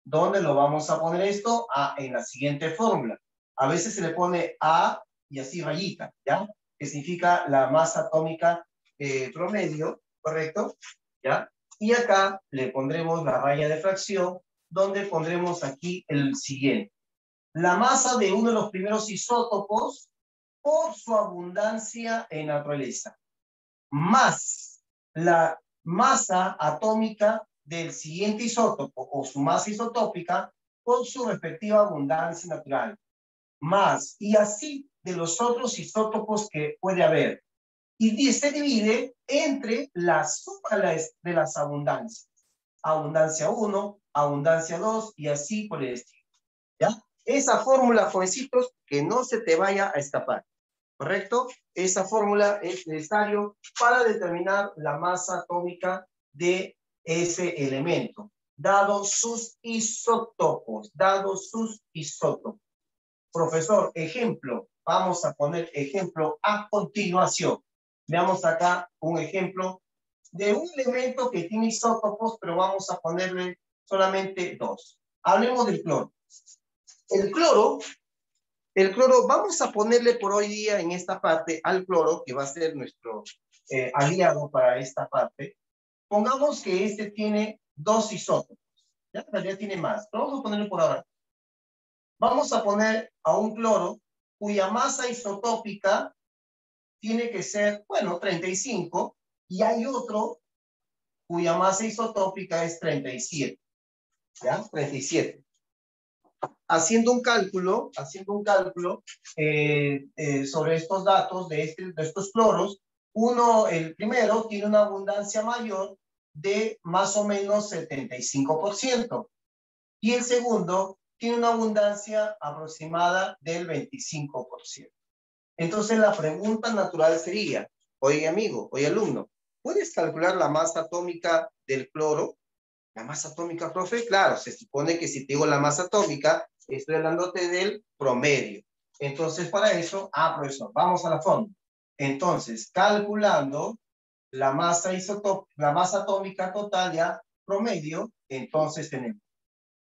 ¿dónde lo vamos a poner esto? En la siguiente fórmula. A veces se le pone A y así rayita, ¿ya? Que significa la masa atómica promedio, ¿correcto? ¿Ya? Y acá le pondremos la raya de fracción, donde pondremos aquí el siguiente. La masa de uno de los primeros isótopos por su abundancia en naturaleza, más la masa atómica del siguiente isótopo o su masa isotópica por su respectiva abundancia natural. más, y así de los otros isótopos que puede haber. Y se divide entre la suma de las abundancias. Abundancia 1, abundancia 2, y así por el estilo. ¿Ya? Esa fórmula, jovencitos, que no se te vaya a escapar. ¿Correcto? Esa fórmula es necesario para determinar la masa atómica de ese elemento, dado sus isótopos, Profesor, ejemplo, vamos a poner ejemplo a continuación. Veamos acá un ejemplo de un elemento que tiene isótopos, pero vamos a ponerle solamente 2. Hablemos del cloro. El cloro, vamos a ponerle por hoy día en esta parte al cloro, que va a ser nuestro aliado para esta parte. Pongamos que este tiene 2 isótopos. Ya en realidad tiene más, pero vamos a ponerle por ahora. Vamos a poner a un cloro cuya masa isotópica tiene que ser, bueno, 35, y hay otro cuya masa isotópica es 37. ¿Ya? 37. Haciendo un cálculo sobre estos datos de estos cloros, el primero tiene una abundancia mayor de más o menos 75%, y el segundo tiene una abundancia aproximada del 25%. Entonces la pregunta natural sería, oye amigo, oye alumno, ¿puedes calcular la masa atómica del cloro? ¿La masa atómica, profe? Claro, se supone que si te digo la masa atómica, estoy hablándote del promedio. Entonces, para eso, profesor, vamos a la fórmula. Entonces, calculando la masa atómica total ya promedio, entonces tenemos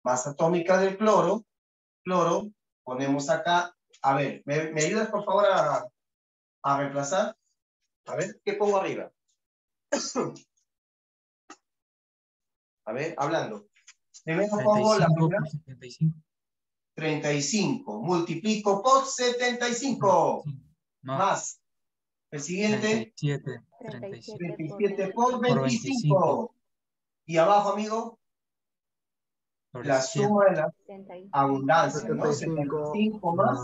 masa atómica del cloro, ponemos acá. A ver, ¿me ayudas por favor a reemplazar? A ver, ¿qué pongo arriba? A ver, hablando. Primero pongo la primera. 75. 35. Multiplico por 75. Más. El siguiente. 37 por 25. Y abajo, amigo. La suma de la abundancia, ¿no? 75 más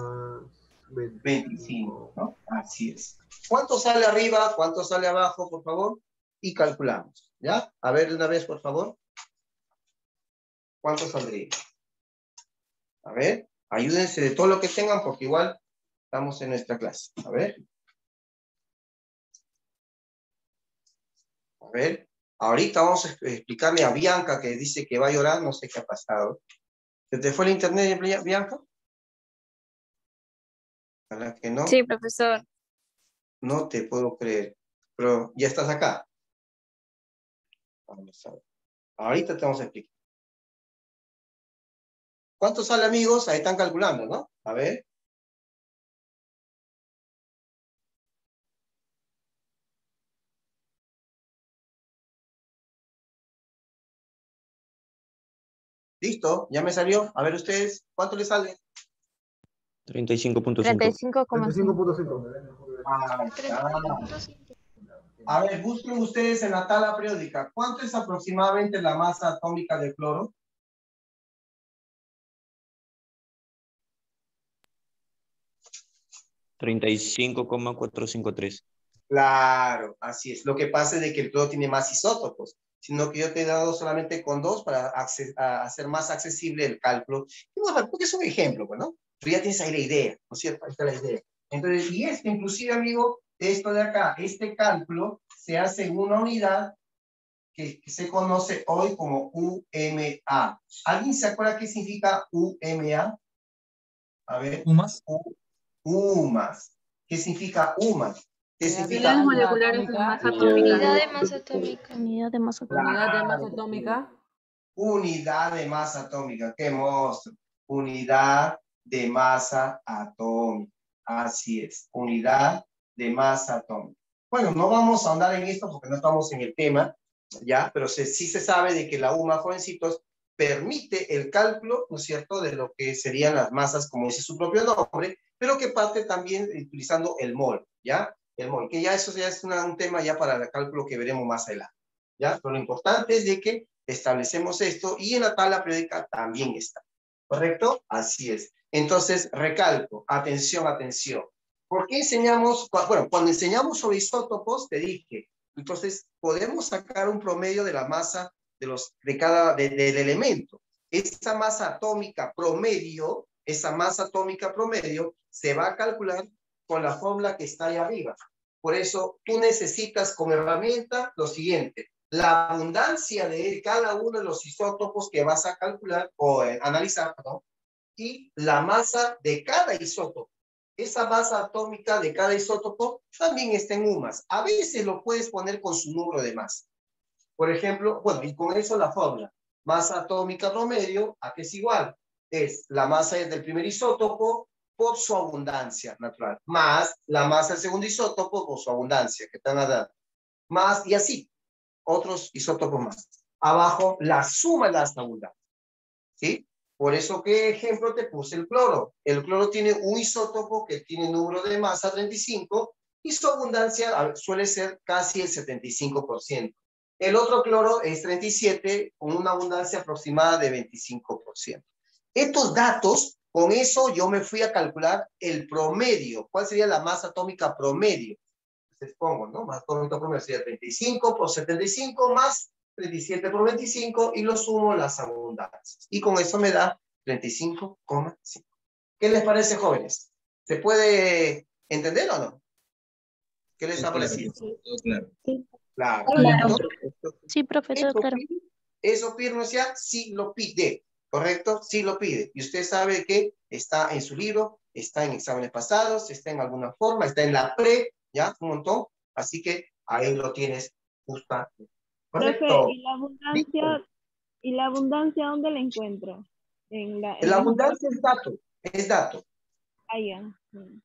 25, ¿no? Así es. ¿Cuánto sale arriba? ¿Cuánto sale abajo, por favor? Y calculamos, ¿ya? A ver de una vez, por favor. ¿Cuánto saldría? A ver, ayúdense de todo lo que tengan porque igual estamos en nuestra clase. A ver. A ver. Ahorita vamos a explicarle a Bianca que dice que va a llorar. No sé qué ha pasado. ¿Se te fue el internet, Bianca? ¿Para que no? Sí, profesor. No te puedo creer. Pero ya estás acá. Vamos a ver. Ahorita te vamos a explicar. ¿Cuánto sale, amigos? Ahí están calculando, ¿no? A ver. ¿Listo? ¿Ya me salió? A ver ustedes, ¿cuánto les sale? 35.5. 35,5. A ver, busquen ustedes en la tabla periódica. ¿Cuánto es aproximadamente la masa atómica del cloro? $35,453. Claro, así es. Lo que pasa es de que el cloro tiene más isótopos, sino que yo te he dado solamente con 2 para hacer más accesible el cálculo. Porque es un ejemplo, pues, ¿no? Tú ya tienes ahí la idea, ¿no es cierto? Ahí está la idea. Entonces, y inclusive, amigo, esto de acá, este cálculo se hace en una unidad que se conoce hoy como UMA. ¿Alguien se acuerda qué significa UMA? A ver. ¿UMAS? UMAS. ¿Qué significa UMAS? ¿Qué significa? Unidades moleculares de masa atómica. Unidad de masa atómica. Unidad de masa atómica. Unidad de masa atómica. Unidad de masa atómica. ¡Qué monstruo! Unidad de masa atómica. Así es. Unidad de masa atómica. Bueno, no vamos a ahondar en esto porque no estamos en el tema, ¿ya? Pero sí se sabe de que la UMA, jovencitos, permite el cálculo, ¿no es cierto?, de lo que serían las masas, como dice su propio nombre, pero que parte también utilizando el mol, ¿ya? El mol, que ya eso ya es un tema ya para el cálculo que veremos más adelante, ¿ya? Pero lo importante es de que establecemos esto y en la tabla periódica también está, ¿correcto? Así es. Entonces, recalco, atención, atención. ¿Por qué enseñamos? Bueno, cuando enseñamos sobre isótopos, te dije, entonces podemos sacar un promedio de la masa del elemento. Esa masa atómica promedio se va a calcular con la fórmula que está ahí arriba. Por eso, tú necesitas como herramienta lo siguiente: la abundancia de cada uno de los isótopos que vas a calcular o analizar, perdón, y la masa de cada isótopo. Esa masa atómica de cada isótopo también está en UMAS. A veces lo puedes poner con su número de masa. Por ejemplo, bueno, y con eso la fórmula. Masa atómica promedio, ¿a qué es igual? Es la masa del primer isótopo por su abundancia natural, más la masa del segundo isótopo por su abundancia, que están a dar. Más, y así, otros isótopos más. Abajo, la suma de las abundancias. ¿Sí? Por eso, ¿qué ejemplo te puse el cloro? El cloro tiene un isótopo que tiene número de masa 35 y su abundancia suele ser casi el 75%. El otro cloro es 37 con una abundancia aproximada de 25%. Estos datos, con eso yo me fui a calcular el promedio. ¿Cuál sería la masa atómica promedio? Entonces pongo, ¿no? Masa atómica promedio sería 35 por 75 más 37 por 25 y lo sumo las abundancias. Y con eso me da 35,5. ¿Qué les parece, jóvenes? ¿Se puede entender o no? ¿Qué les ha parecido? Claro. Claro. Claro. Sí, profesor, claro. Eso pide la universidad, sí lo pide, ¿correcto? Sí lo pide. Y usted sabe que está en su libro, está en exámenes pasados, está en alguna forma, está en la pre, ¿ya? Un montón. Así que ahí lo tienes justamente. Correcto. Profe, ¿y la abundancia dónde la encuentro? La abundancia es dato. Ah, ya.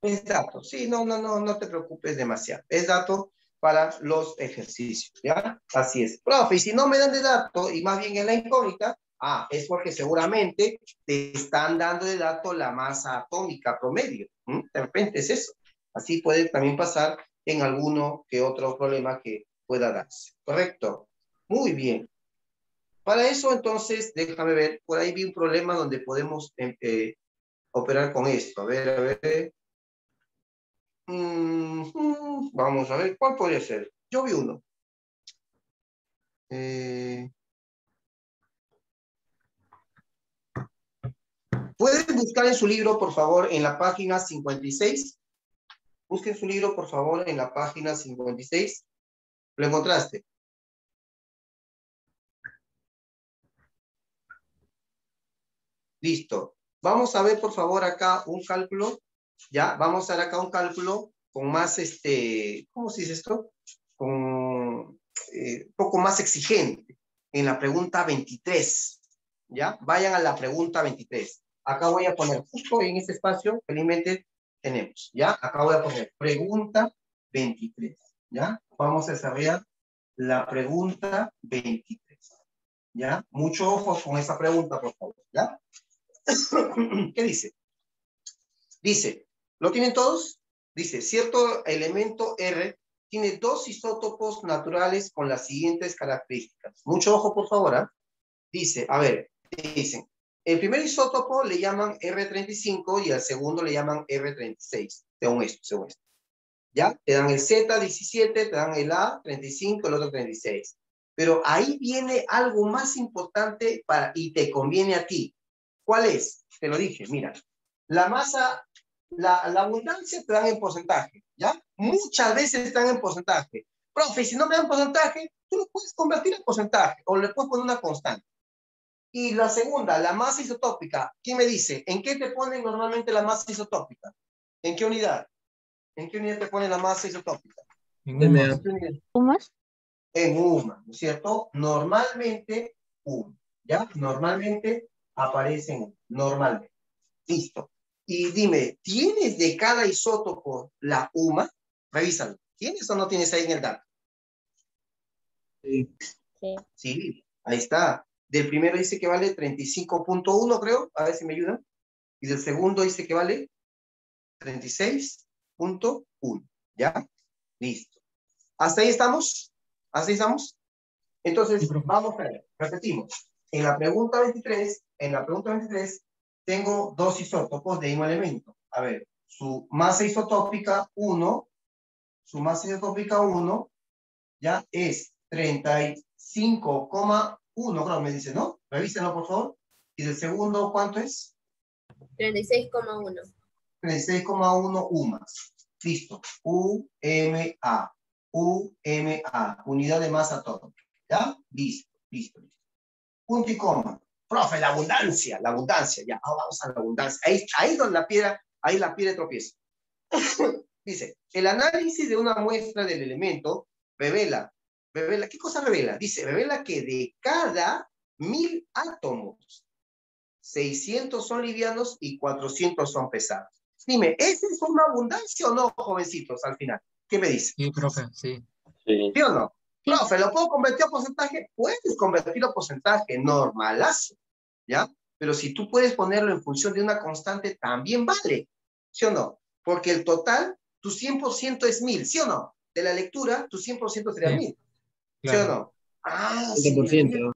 Es dato. Sí, no te preocupes demasiado. Es dato para los ejercicios, ¿ya? Así es. Profe, y si no me dan de dato, y más bien en la incógnita, es porque seguramente te están dando de dato la masa atómica promedio. De repente es eso. Así puede también pasar en alguno que otro problema que pueda darse. ¿Correcto? Muy bien. Para eso, entonces, déjame ver, por ahí vi un problema donde podemos operar con esto. A ver. Vamos a ver, ¿cuál podría ser? Yo vi uno. ¿Pueden buscar en su libro, por favor, en la página 56? Busquen su libro, por favor, en la página 56. ¿Lo encontraste? Listo. Vamos a ver, por favor, acá un cálculo. Ya, vamos a ver acá un cálculo con más, ¿cómo se dice esto? Con un poco más exigente. En la pregunta 23. ¿Ya? Vayan a la pregunta 23. Acá voy a poner justo en este espacio, felizmente tenemos. ¿Ya? Acá voy a poner pregunta 23. ¿Ya? Vamos a desarrollar la pregunta 23. ¿Ya? Mucho ojo con esa pregunta, por favor. ¿Ya? ¿Qué dice? Dice, ¿lo tienen todos? Dice, cierto elemento R tiene dos isótopos naturales con las siguientes características. Mucho ojo, por favor. ¿Eh? Dice, a ver, dicen, el primer isótopo le llaman R35 y al segundo le llaman R36, según esto. ¿Ya? Te dan el Z17, te dan el A35, el otro 36. Pero ahí viene algo más importante y te conviene a ti. ¿Cuál es? Te lo dije, mira. La masa, la abundancia te dan en porcentaje, ¿ya? Muchas veces están en porcentaje. Profe, si no me dan porcentaje, tú lo puedes convertir en porcentaje o le puedes poner una constante. Y la segunda, la masa isotópica. ¿Quién me dice? ¿En qué te ponen normalmente la masa isotópica? ¿En qué unidad? ¿En qué unidad te ponen la masa isotópica? En UMAS. ¿UMAS? En UMAS, ¿no es cierto? Normalmente UMAS, ¿ya? Normalmente aparecen normalmente. Listo. Y dime, ¿tienes de cada isótopo la UMA? Revísalo. ¿Tienes o no tienes ahí en el dato? Sí. Sí, ahí está. Del primero dice que vale 35.1, creo. A ver si me ayudan. Y del segundo dice que vale 36.1. ¿Ya? Listo. ¿Hasta ahí estamos? ¿Hasta ahí estamos? Entonces, vamos a ver. Repetimos. En la pregunta 23, tengo dos isótopos de mismo elemento. A ver, su masa isotópica 1, ya es 35,1 creo me dice, ¿no? Revísenlo, por favor. ¿Y del segundo cuánto es? 36,1. 36,1 UMAS. Listo. UMA. UMA. Unidad de masa atómica. ¿Ya? Listo, listo, listo. Punto y coma. Profe, la abundancia, ya, vamos a la abundancia. Ahí donde ahí la piedra tropieza. Dice, el análisis de una muestra del elemento revela, ¿qué cosa revela? Dice, revela que de cada 1000 átomos, 600 son livianos y 400 son pesados. Dime, ¿esa es una abundancia o no, jovencitos, al final? ¿Qué me dice? Sí, profe, sí. Sí. ¿Sí o no? Profe, ¿lo puedo convertir a porcentaje? Puedes convertirlo a porcentaje normalazo, ¿ya? Pero si tú puedes ponerlo en función de una constante, también vale, ¿sí o no? Porque el total, tu 100% es 1000, ¿sí o no? De la lectura, tu 100% sería Sí, 1000, ¿sí o claro. no? Ah, sí, 70%.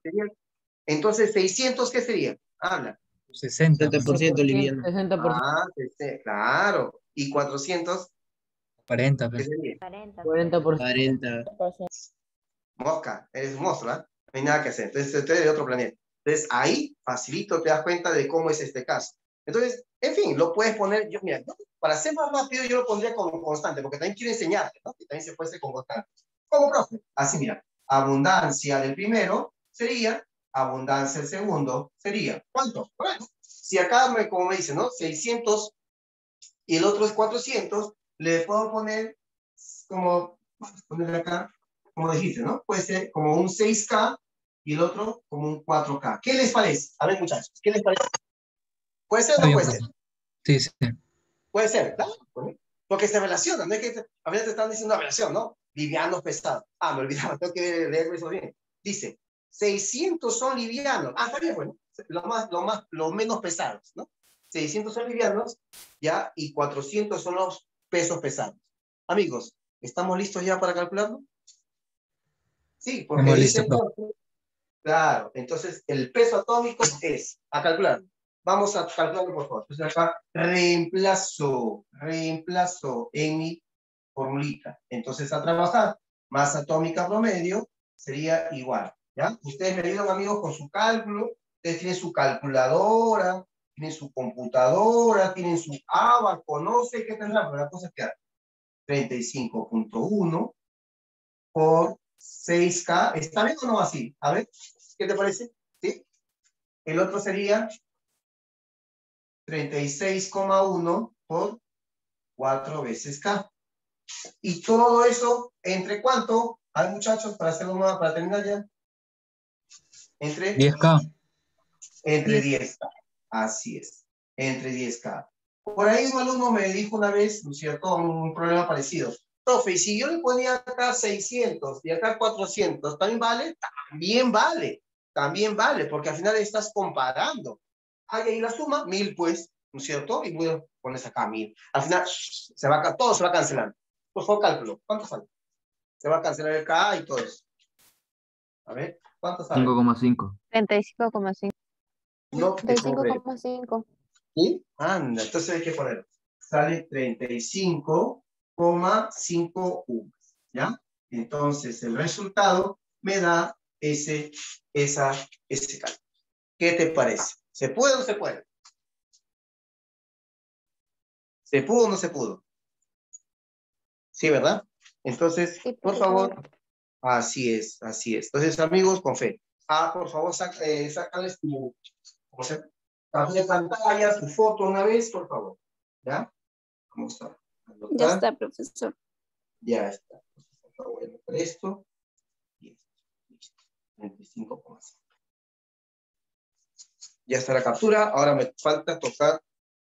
entonces 600, ¿qué sería? Habla. 60. 70% liviano. 60%. Ah, claro. ¿Y 400? 40. ¿Qué sería? 40%. 40. Mosca, eres un monstruo, ¿ah? No hay nada que hacer. Entonces, usted es de otro planeta. Entonces, ahí facilito te das cuenta de cómo es este caso. Entonces, en fin, lo puedes poner, mira, para ser más rápido yo lo pondría como constante, porque también quiero enseñarte, ¿no? Que también se puede hacer con constante. Como profe. Así, mira, abundancia del primero sería, abundancia del segundo sería, ¿cuánto? Bueno, si acá, como me dice, ¿no? 600 y el otro es 400, le puedo poner como, vamos a ponerle acá, como dijiste, ¿no? Puede ser como un 6K y el otro como un 4K. ¿Qué les parece? A ver, muchachos, ¿qué les parece? ¿Puede ser o Está no bien, puede ser? profe. Sí, sí. Puede ser, ¿verdad? Bueno, porque se relacionan, no es que a veces te están diciendo una relación, ¿no? Livianos, pesados. Ah, me olvidaba, tengo que leer eso bien. Dice, 600 son livianos. Ah, está bien, bueno, los menos pesados, ¿no? 600 son livianos, ya, y 400 son los pesos pesados. Amigos, ¿estamos listos ya para calcularlo? Sí, porque Estamos dice listos, profe. entonces, claro, entonces el peso atómico es, a calcular. Vamos a calcularlo, por favor. Entonces acá reemplazo en mi formulita. Entonces a trabajar, masa atómica promedio sería igual, ¿ya? Ustedes me ayudan, amigos, con su cálculo. Ustedes tienen su calculadora, tienen su computadora, tienen su abaco, no sé qué tendrán, pero la cosa es que 35,1 por 6K. ¿Está bien o no así? A ver, ¿qué te parece? ¿Sí? El otro sería 36,1 por 4 veces K. Y todo eso, ¿entre cuánto? Hay muchachos, para hacerlo más, para terminar ya. Entre 10K. 10K. Así es. Entre 10K. Por ahí un alumno me dijo una vez, ¿no es cierto?, un problema parecido. Profe, y si yo le ponía acá 600 y acá 400, ¿también vale? También vale. También vale, porque al final estás comparando. Ahí la suma, 1000 pues, ¿no es cierto? Y voy a poner acá 1000. Al final, todo se va cancelando. Por favor, cálculo. ¿Cuánto sale? Se va a cancelar el K y todo eso. A ver, ¿cuánto sale? 5,5. 35,5. No te puedo creer. 35,5. ¿Sí? Anda, entonces hay que poner. Sale 35,5 UMAS. ¿Ya? Entonces el resultado me da ese cálculo. ¿Qué te parece? ¿Se puede o no se puede? ¿Se pudo o no se pudo? Sí, ¿verdad? Entonces, Sí, por profesor. favor, así es, así es. Entonces, amigos, con fe. Por favor, sácales tu, ¿cómo se llama? Captura de pantalla, tu foto una vez, por favor. ¿Ya? ¿Cómo está? Ya Anotar. está, profesor. Ya está. Entonces, acá voy a anotar esto. Y esto. Listo. 25,5. Ya está la captura. Ahora me falta tocar.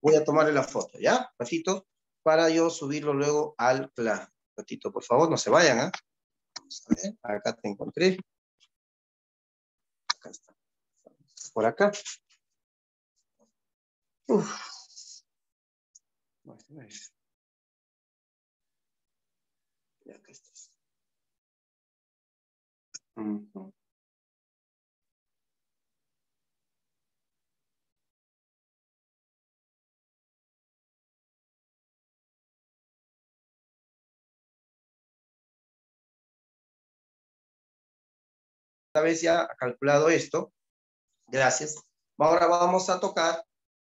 Voy a tomarle la foto, ¿ya? Ratito, para yo subirlo luego al plan. Ratito, por favor, no se vayan, ¿ah? Vamos a ver. Acá te encontré. Acá está. Por acá. Uf. No, este no es. Ya, acá estás. Ujú. Una vez ya calculado esto, gracias. Ahora vamos a tocar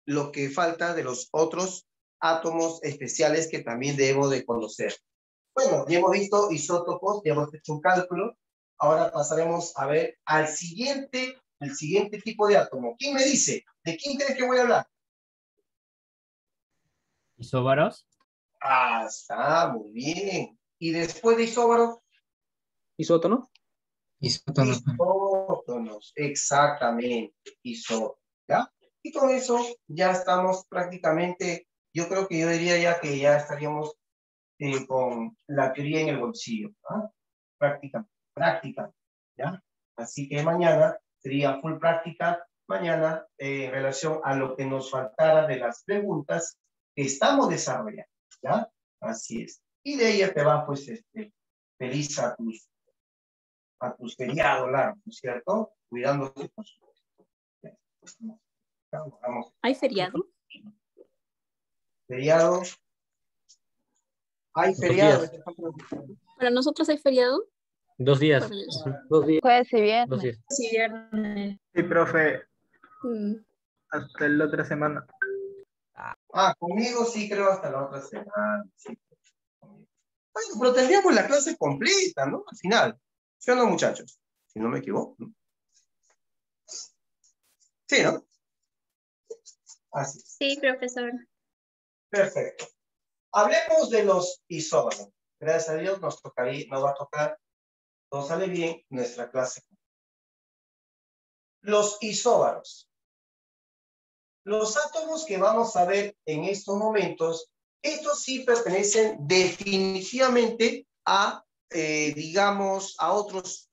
lo que falta de los otros átomos especiales que también debo de conocer. Bueno, ya hemos visto isótopos, ya hemos hecho un cálculo. Ahora pasaremos a ver el siguiente tipo de átomo. ¿Quién me dice? ¿De quién crees que voy a hablar? Isóbaros. Ah, está, muy bien. ¿Y después de isóbaros? ¿Isótono? Isótono. Isótonos, exactamente, isótonos, ¿ya? Y con eso ya estamos prácticamente, yo diría ya que ya estaríamos con la teoría en el bolsillo, ¿ah? Práctica, ¿ya? Así que mañana sería full práctica, mañana en relación a lo que nos faltara de las preguntas que estamos desarrollando, ¿ya? Así es. Y de ella te va, pues, feliz a tus feriados largos, ¿no es cierto? Cuidándote, por supuesto. Vamos. ¿Hay feriado? Feriado. Hay 2 feriado. días. ¿Para nosotros hay feriado? 2 días. Para ellos. 2 días. Jueves y 2 viernes. días. Sí, viernes. Sí, profe, Mm. hasta la otra semana. Ah, conmigo sí creo hasta la otra semana. Sí. Bueno, pero tendríamos la clase completa, ¿no? Al final. ¿Sí o no, muchachos? Si no me equivoco. ¿No? Sí, ¿no? Así es. Sí, profesor. Perfecto. Hablemos de los isóbaros. Gracias a Dios nos va a tocar, nos sale bien nuestra clase. Los isóbaros. Los átomos que vamos a ver en estos momentos, estos sí pertenecen definitivamente a, digamos, a otros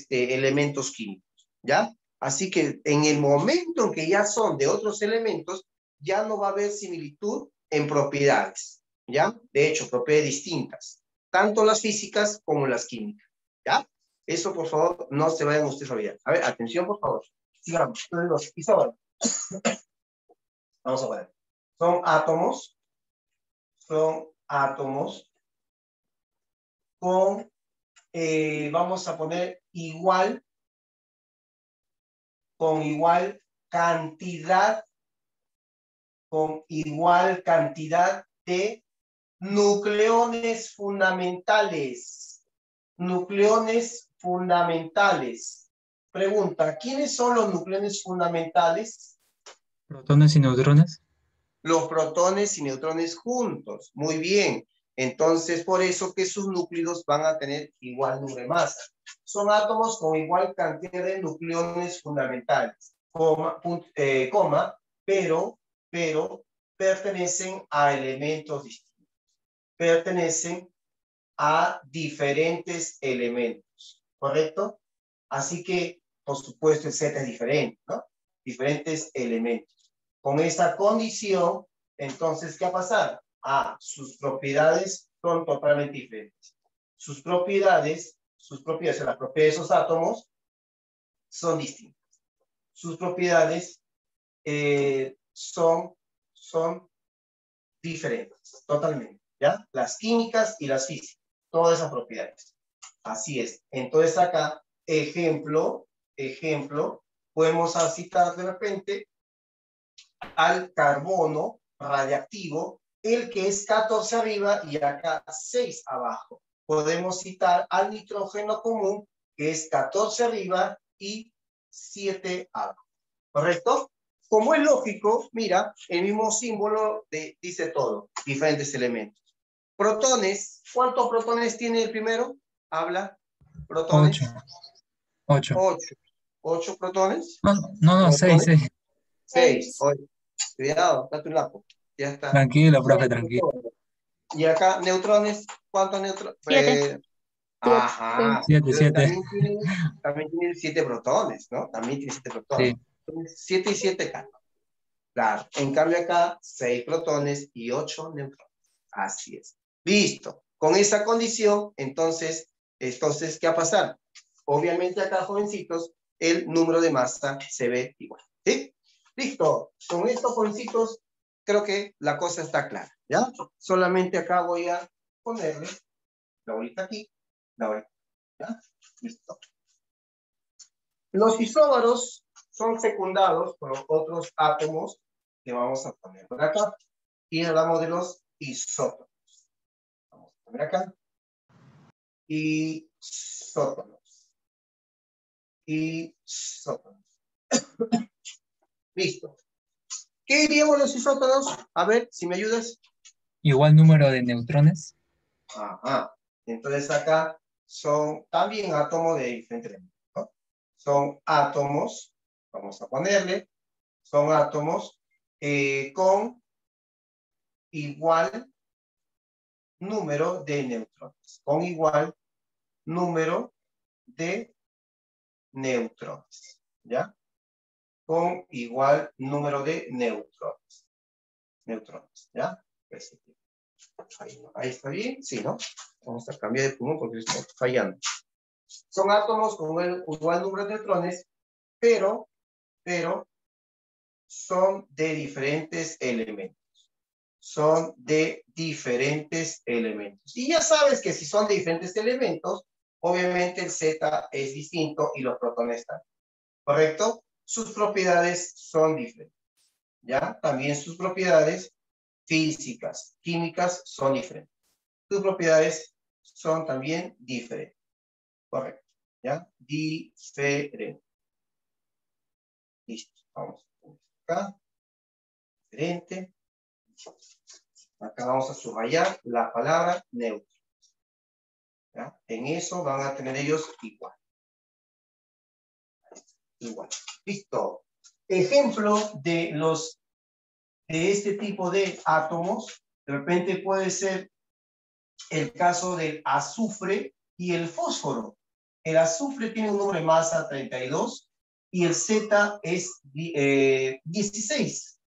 elementos químicos, ¿ya? Así que en el momento en que ya son de otros elementos, ya no va a haber similitud en propiedades, ¿ya? De hecho, propiedades distintas, tanto las físicas como las químicas, ¿ya? Eso, por favor, no se vayan ustedes a olvidar. A ver, atención, por favor. Sigamos. Entonces, los isóbaros. Vamos a ver. Son átomos con, vamos a poner con igual cantidad de nucleones fundamentales. Nucleones fundamentales. Pregunta, ¿quiénes son los nucleones fundamentales? Protones y neutrones. Los protones y neutrones juntos. Muy bien. Entonces, por eso que sus núcleos van a tener igual número de masa. Son átomos con igual cantidad de nucleones fundamentales. Pero pertenecen a elementos distintos. Pertenecen a diferentes elementos. ¿Correcto? Así que, por supuesto, el Z es diferente, ¿no? Diferentes elementos. Con esa condición, entonces, ¿qué va a pasar? Sus propiedades son totalmente diferentes. Sus propiedades, o sea, las propiedades de esos átomos son distintas. Sus propiedades son diferentes, totalmente, ¿ya? Las químicas y las físicas, todas esas propiedades. Así es. Entonces acá, ejemplo, podemos citar de repente al carbono radiactivo, el que es 14 arriba y acá 6 abajo. Podemos citar al nitrógeno común, que es 14 arriba y 7 abajo. ¿Correcto? Como es lógico, mira, el mismo símbolo dice todo, diferentes elementos. Protones, ¿cuántos protones tiene el primero? Habla, protones. 8. 8 protones. No, 6. 6. Cuidado, date un lapo. Ya está. Tranquilo, profe, tranquilo. Y acá, neutrones, ¿cuántos neutrones? 7. Ajá. 7. También tiene 7 protones, ¿no? También tiene 7 protones. Sí. 7 y 7 acá. Claro. En cambio acá, 6 protones y 8 neutrones. Así es. Listo. Con esa condición, entonces, ¿qué va a pasar? Obviamente acá, jovencitos, el número de masa se ve igual. ¿Sí? Listo. Con estos jovencitos, creo que la cosa está clara. ¿Ya? Solamente acá voy a ponerle la bolita aquí, la bolita. ¿Ya? Listo. Los isóbaros son secundados por otros átomos que vamos a poner por acá. Y hablamos de los isótopos. Vamos a poner acá. Isótopos. Isótopos. Listo. ¿Qué diríamos los isótopos? A ver, si me ayudas. Igual número de neutrones. Ajá. Entonces acá son también átomos de diferentes elementos, ¿no? Son átomos, vamos a ponerle, son átomos con igual número de neutrones. Con igual número de neutrones. ¿Ya? Con igual número de neutrones. Neutrones, ¿ya? Ahí está bien, sí, ¿no? Vamos a cambiar de pulmón porque está fallando. Son átomos con igual número de neutrones, pero son de diferentes elementos. Son de diferentes elementos. Y ya sabes que si son de diferentes elementos, obviamente el Z es distinto y los protones también. ¿Correcto? Sus propiedades son diferentes. ¿Ya? También sus propiedades físicas, químicas son diferentes. Sus propiedades son también diferentes. Correcto. ¿Ya? Diferente. Listo. Vamos a poner acá. Diferente. Acá vamos a subrayar la palabra neutro. ¿Ya? En eso van a tener ellos igual. Igual. Listo. Ejemplo de este tipo de átomos, de repente puede ser el caso del azufre y el fósforo. El azufre tiene un número de masa 32 y el Z es 16.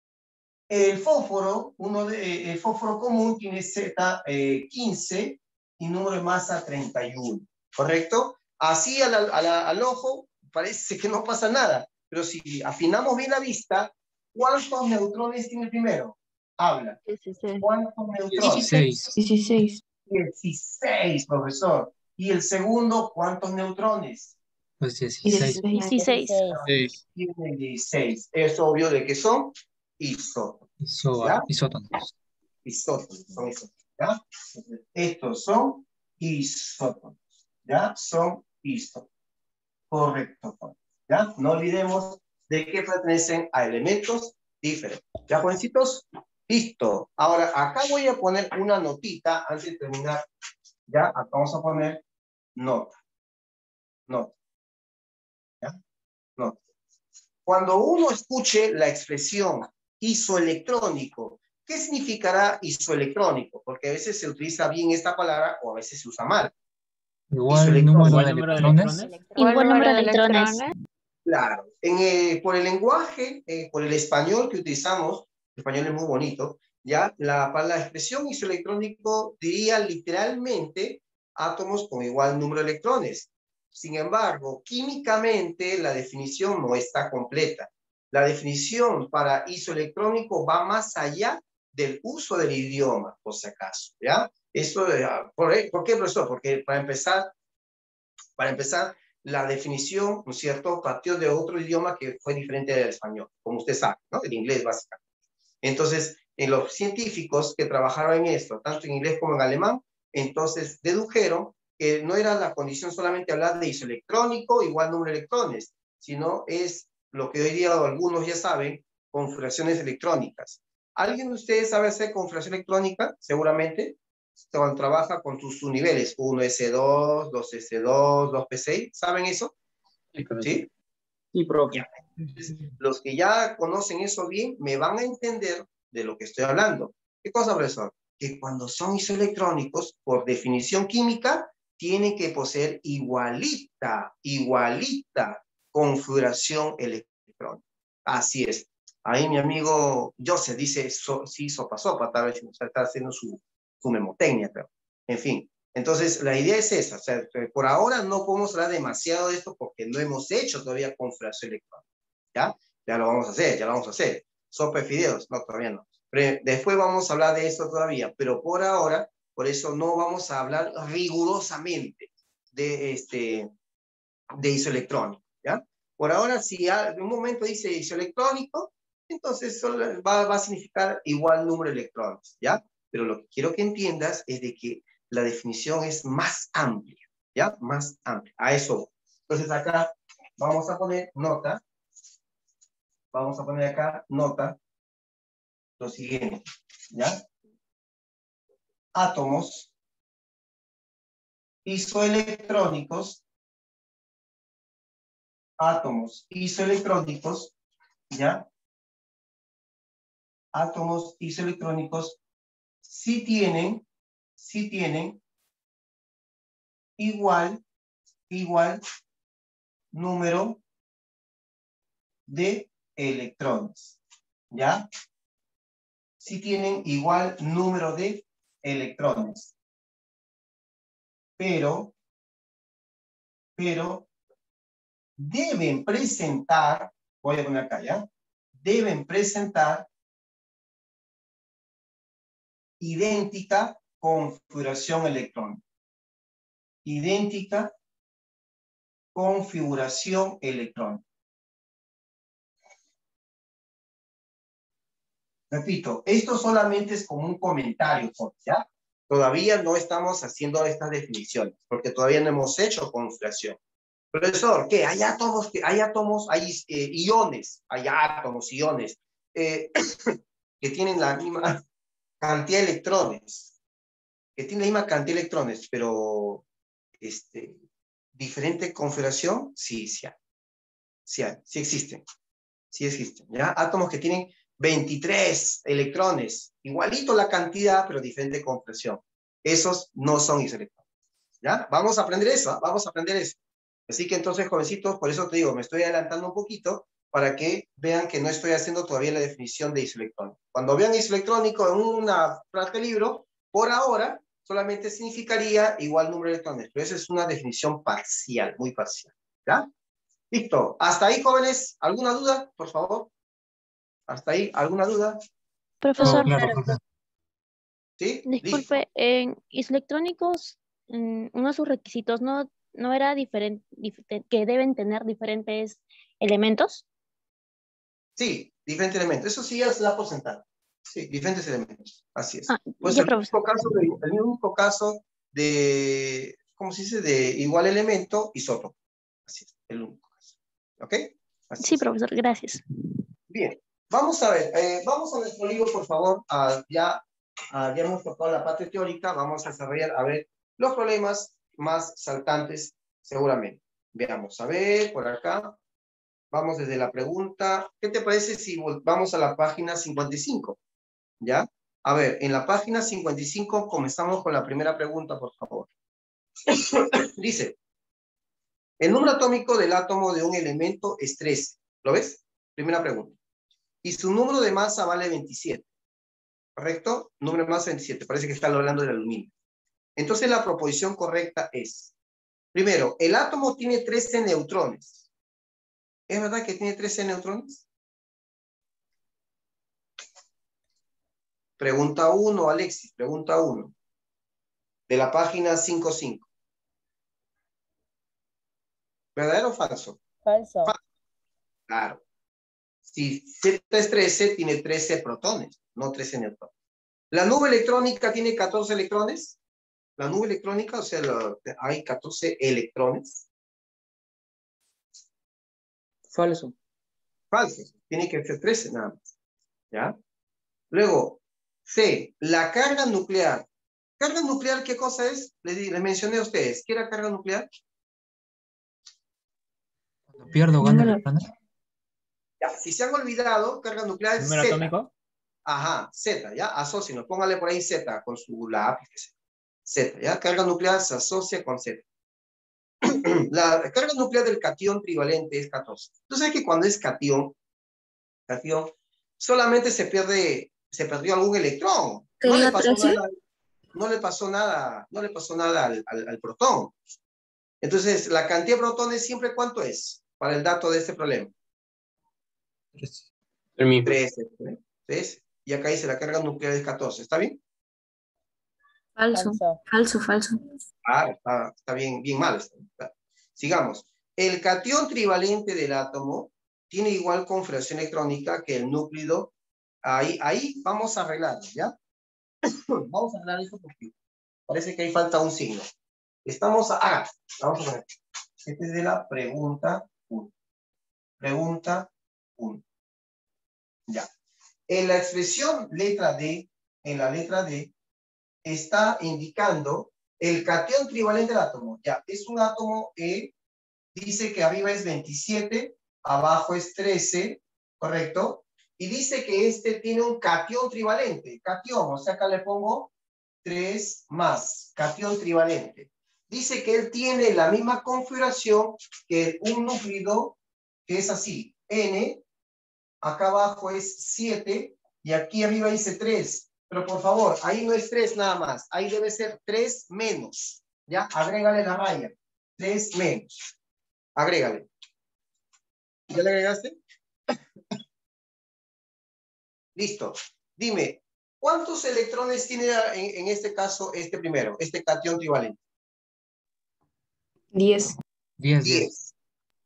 El fósforo, el fósforo común tiene Z 15 y número de masa 31. ¿Correcto? Así al ojo parece que no pasa nada, pero si afinamos bien la vista, ¿cuántos neutrones tiene el primero? Habla. 16. ¿Cuántos neutrones? 16. 16. 16, profesor. ¿Y el segundo, cuántos neutrones? Pues 16. 16. Tiene 16. Es obvio de que son isótopos. ¿Ya? Isótopos. Isótopos, son isótopos. ¿Ya? Estos son isótopos. ¿Ya? Son isótopos. Correcto. ¿Ya? No olvidemos de que pertenecen a elementos diferentes. ¿Ya, jovencitos? Listo. Ahora, acá voy a poner una notita antes de terminar. Ya, acá vamos a poner nota. Nota. ¿Ya? Nota. Cuando uno escuche la expresión isoelectrónico, ¿qué significará isoelectrónico? Porque a veces se utiliza bien esta palabra o a veces se usa mal. Igual número de electrones. Igual número de electrones. Claro. Por el lenguaje, por el español que utilizamos, el español es muy bonito, ¿ya? La expresión isoelectrónico diría literalmente átomos con igual número de electrones. Sin embargo, químicamente la definición no está completa. La definición para isoelectrónico va más allá del uso del idioma, por si acaso, ¿ya? Esto, ¿por qué, profesor? Porque para empezar, la definición, ¿no es cierto?, partió de otro idioma que fue diferente del español, como usted sabe, ¿no? El inglés, básicamente. Entonces, en los científicos que trabajaron en esto, tanto en inglés como en alemán, entonces dedujeron que no era la condición solamente hablar de isoelectrónico, igual número de electrones, sino es lo que hoy día algunos ya saben, configuraciones electrónicas. ¿Alguien de ustedes sabe hacer configuración electrónica? Seguramente. Cuando trabaja con sus niveles, 1S2, 2S2, 2P6, ¿saben eso? ¿Sí? Sí, profe. Los que ya conocen eso bien, me van a entender de lo que estoy hablando. ¿Qué cosa, profesor? Que cuando son isoelectrónicos, por definición química, tienen que poseer igualita configuración electrónica. Así es. Ahí mi amigo Joseph dice, sí, sopa, tal vez está haciendo su memotecnia, pero, en fin. Entonces, la idea es esa. O sea, por ahora no podemos hablar demasiado de esto porque no hemos hecho todavía configuración electrónica. ¿Ya? Ya lo vamos a hacer. Sopa de fideos, no, todavía no. Pero después vamos a hablar de esto todavía, pero por ahora, por eso no vamos a hablar rigurosamente de isoelectrónico, ¿ya? Por ahora, si en un momento dice isoelectrónico, entonces solo va a significar igual número de electrones, ¿ya? Pero lo que quiero que entiendas es de que la definición es más amplia, ¿ya? Más amplia. A eso voy. Entonces acá vamos a poner nota. Vamos a poner acá nota. Lo siguiente, ¿ya? Átomos isoelectrónicos. Átomos isoelectrónicos, ¿ya? Átomos isoelectrónicos sí tienen igual número de electrones, ¿ya? Sí tienen igual número de electrones, pero deben presentar, voy a poner acá, ¿ya? Deben presentar idéntica configuración electrónica. Idéntica configuración electrónica. Repito, esto solamente es como un comentario, ¿ya? Todavía no estamos haciendo estas definiciones, porque todavía no hemos hecho configuración. Profesor, ¿qué? Hay átomos, hay iones, hay átomos, iones, que tienen la misma cantidad de electrones, pero diferente configuración, sí existen, ¿ya? Átomos que tienen 23 electrones, igualito la cantidad, pero diferente configuración. Esos no son isoelectrónicos, ¿ya? Vamos a aprender eso. Así que entonces, jovencitos, por eso te digo, me estoy adelantando un poquito para que vean que no estoy haciendo todavía la definición de isoelectrónico. Cuando vean isoelectrónico en una frase de libro, por ahora solamente significaría igual número de electrones, pero esa es una definición parcial, muy parcial, ¿ya? Listo. Hasta ahí, jóvenes. ¿Alguna duda, por favor? ¿Hasta ahí? ¿Alguna duda? Profesor, Claro, profesor. ¿Sí? disculpe, en electrónicos, uno de sus requisitos no era diferente, que deben tener diferentes elementos. Sí, diferentes elementos. Eso sí ya se da por sentado. Sí, diferentes elementos. Así es. Pues Ya, el profesor. único caso de, ¿cómo se dice? De igual elemento, isótopo. Así es, el único caso. ¿Ok? Así Sí, es. profesor, gracias. Bien, vamos a ver, vamos a nuestro libro, por favor. Ya hemos tocado la parte teórica, vamos a desarrollar, a ver, los problemas más saltantes, seguramente. Veamos, a ver, por acá. Vamos desde la pregunta. ¿Qué te parece si vamos a la página 55? ¿Ya? A ver, en la página 55 comenzamos con la primera pregunta, por favor. Dice, el número atómico del átomo de un elemento es 13. ¿Lo ves? Primera pregunta. Y su número de masa vale 27. ¿Correcto? Número de masa 27. Parece que está hablando del aluminio. Entonces la proposición correcta es, primero, el átomo tiene 13 neutrones. ¿Es verdad que tiene 13 neutrones? Pregunta 1, Alexis. Pregunta 1. De la página 55. ¿Verdadero o falso? Falso. Claro. Si Z es 13, tiene 13 protones, no 13 neutrones. ¿La nube electrónica tiene 14 electrones? La nube electrónica, o sea, hay 14 electrones. Falso. Falso. Tiene que ser 13 nada más. ¿Ya? Luego, C, la carga nuclear. ¿Carga nuclear qué cosa es? Les mencioné a ustedes. ¿Qué era carga nuclear? Cuando pierdo o gano electrones. Ya, si se han olvidado, carga nuclear es ¿Número Z. atómico? Ajá, Z, ¿ya? Asócienos, póngale por ahí Z con su lápiz. Z, ¿ya? Carga nuclear se asocia con Z. La carga nuclear del catión trivalente es 14. Entonces es que cuando es catión, solamente se perdió algún electrón. No le pasó nada al protón. Entonces, la cantidad de protones siempre, ¿cuánto es? Para el dato de este problema. 13. Y acá dice la carga nuclear es 14. ¿Está bien? Falso. Ah, está bien mal. Sigamos. El catión trivalente del átomo tiene igual configuración electrónica que el núcleo. Ahí vamos a arreglar, ¿ya? Vamos a arreglar eso porque parece que ahí falta un signo. Vamos a ver. Este es de la pregunta 1. Pregunta 1. Ya. En la expresión letra D, en la letra D, está indicando el catión trivalente del átomo. Ya, es un átomo E, dice que arriba es 27, abajo es 13, ¿correcto? Y dice que este tiene un catión trivalente. Catión, o sea, acá le pongo 3 más, catión trivalente. Dice que él tiene la misma configuración que un núcleo que es así, N, acá abajo es 7 y aquí arriba dice 3. Pero por favor, ahí no es 3 nada más, ahí debe ser 3 menos. ¿Ya? Agrégale la raya. 3 menos. Agrégale. ¿Ya le agregaste? Listo. Dime, ¿cuántos electrones tiene en este caso este primero, este catión trivalente? 10. 10.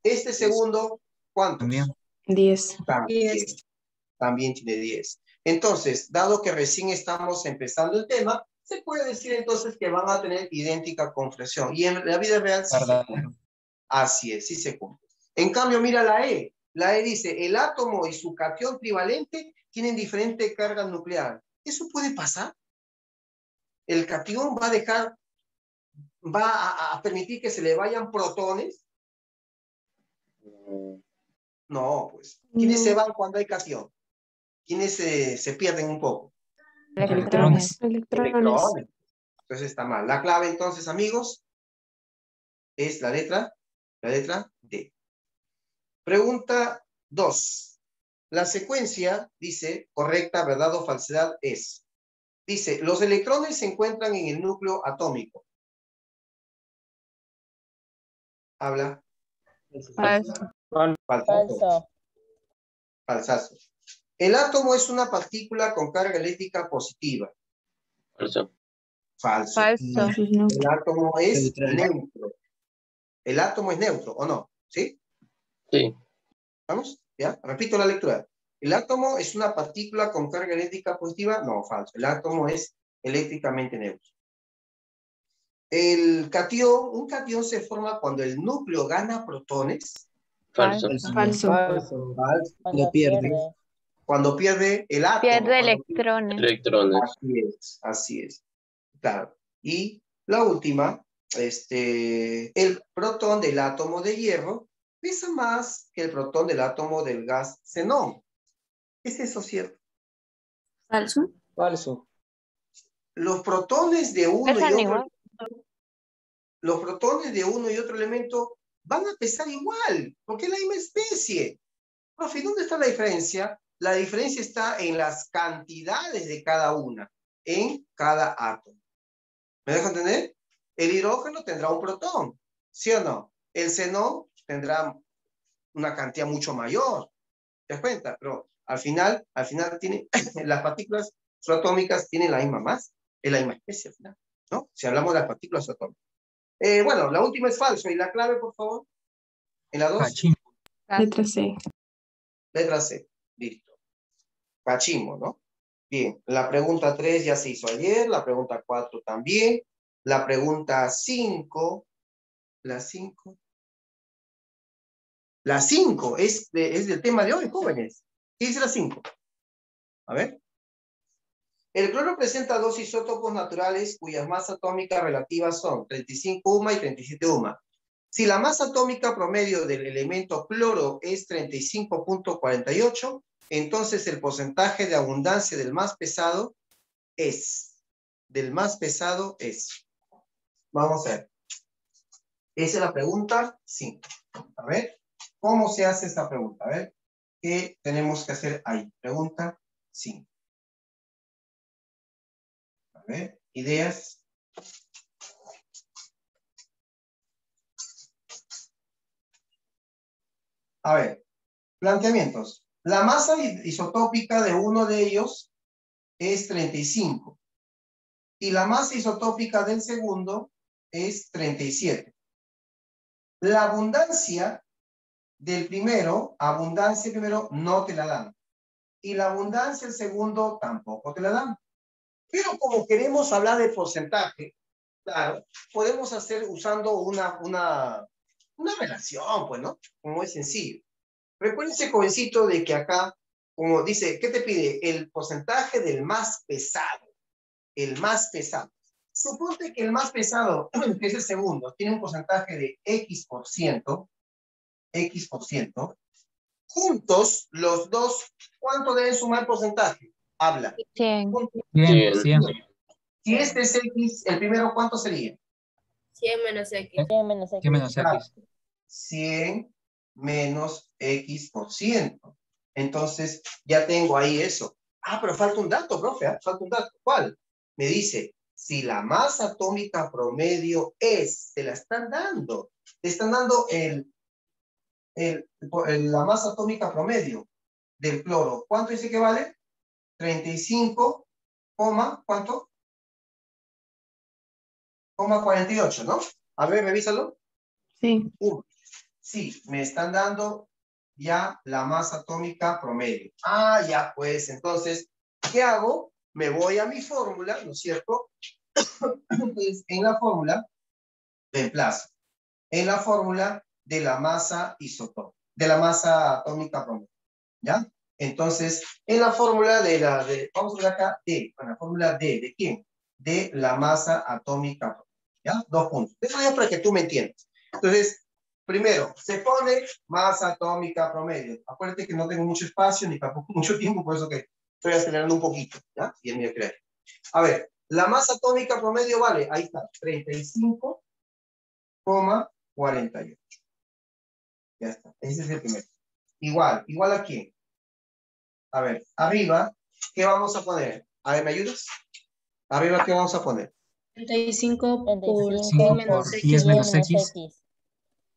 Este segundo, ¿cuántos? También. 10. También tiene 10. Entonces, dado que recién estamos empezando el tema, se puede decir entonces que van a tener idéntica configuración. Y en la vida real sí se cumple. Así es, sí se cumple. En cambio, mira la E. La E dice, el átomo y su catión trivalente tienen diferente carga nuclear. ¿Eso puede pasar? ¿El catión va a permitir que se le vayan protones? No, pues. ¿Quiénes se van cuando hay catión? ¿Quiénes se pierden un poco? Electrones. Entonces está mal. La clave entonces, amigos, es la letra D. Pregunta 2. La secuencia dice, correcta, verdad o falsedad es. Dice, los electrones se encuentran en el núcleo atómico. Habla. Falso. Falsazo. El átomo es una partícula con carga eléctrica positiva. Falso. El átomo es neutro. El átomo es neutro, ¿o no? ¿Sí? Sí. ¿Vamos? ¿Ya? Repito la lectura. ¿El átomo es una partícula con carga eléctrica positiva? No, falso. El átomo es eléctricamente neutro. Un catión se forma cuando el núcleo gana protones. Falso. Lo pierde. Cuando pierde el átomo. Pierde electrones. Así es. Claro. Y la última, el protón del átomo de hierro pesa más que el protón del átomo del gas xenón. ¿Es eso cierto? Falso. Los protones de uno Pesan y otro igual. los protones de uno y otro elemento van a pesar igual, porque es la misma especie. Profe, ¿dónde está la diferencia? La diferencia está en las cantidades de cada una, en cada átomo. ¿Me dejo entender? El hidrógeno tendrá un protón, ¿sí o no? El xenón tendrá una cantidad mucho mayor. ¿Te das cuenta? Pero al final tiene, las partículas subatómicas tienen la misma masa, es la misma especie al final, ¿no? Si hablamos de las partículas subatómicas. Bueno, la última es falso. ¿Y la clave, por favor? En la 2. Cachimbo. Letra C. Letra C. Listo. Cachimbo, ¿no? Bien. La pregunta 3 ya se hizo ayer. La pregunta 4 también. La pregunta 5. La 5. La 5 es del tema de hoy, jóvenes. ¿Qué dice la 5? A ver. El cloro presenta dos isótopos naturales cuyas masas atómicas relativas son 35 UMA y 37 UMA. Si la masa atómica promedio del elemento cloro es 35.48, entonces el porcentaje de abundancia del más pesado es. Vamos a ver. Esa es la pregunta 5. A ver, ¿cómo se hace esta pregunta? A ver, ¿qué tenemos que hacer ahí? Pregunta 5. A ver, ideas. A ver, planteamientos. La masa isotópica de uno de ellos es 35. Y la masa isotópica del segundo es 37. La abundancia del primero, no te la dan. Y la abundancia del segundo tampoco te la dan. Pero como queremos hablar de porcentaje, claro, podemos hacer usando una relación, pues, ¿no? Como es sencillo. Recuérdense, jovencito, de que acá, como dice, ¿qué te pide? El porcentaje del más pesado. El más pesado. Suponte que el más pesado, que es el segundo, tiene un porcentaje de X%, juntos, los dos, ¿cuánto deben sumar porcentaje? Habla. 100. 100, 100. Si este es X, el primero, ¿cuánto sería? 100 menos X. 100 menos X. 100 menos X. 100 menos X%. Entonces, ya tengo ahí eso. Ah, pero falta un dato, profe, ¿eh? Falta un dato. ¿Cuál? Me dice, si la masa atómica promedio es, te la están dando. Te están dando la masa atómica promedio del cloro. ¿Cuánto dice que vale? 35, ¿cuánto? 48, ¿no? A ver, revísalo. Sí. Sí, me están dando ya la masa atómica promedio. Ah, ya pues, entonces, ¿qué hago? Me voy a mi fórmula, ¿no es cierto? Entonces, en la fórmula, reemplazo. En la fórmula de la masa isótopa, de la masa atómica promedio, ¿ya? Entonces, en la fórmula vamos a ver acá, en la fórmula ¿de quién? De la masa atómica promedio, ¿ya? 2 puntos. Eso ya para que tú me entiendas. Entonces, primero, se pone masa atómica promedio. Acuérdate que no tengo mucho espacio ni tampoco mucho tiempo, por eso que estoy acelerando un poquito, ¿ya? Y es mi creer. A ver, la masa atómica promedio vale, ahí está, 35,48. Ya está, ese es el primero. ¿Igual a quién? A ver, arriba, ¿qué vamos a poner? A ver, ¿me ayudas? Arriba, ¿qué vamos a poner? 35 por 35 100 por menos 10 X. menos X.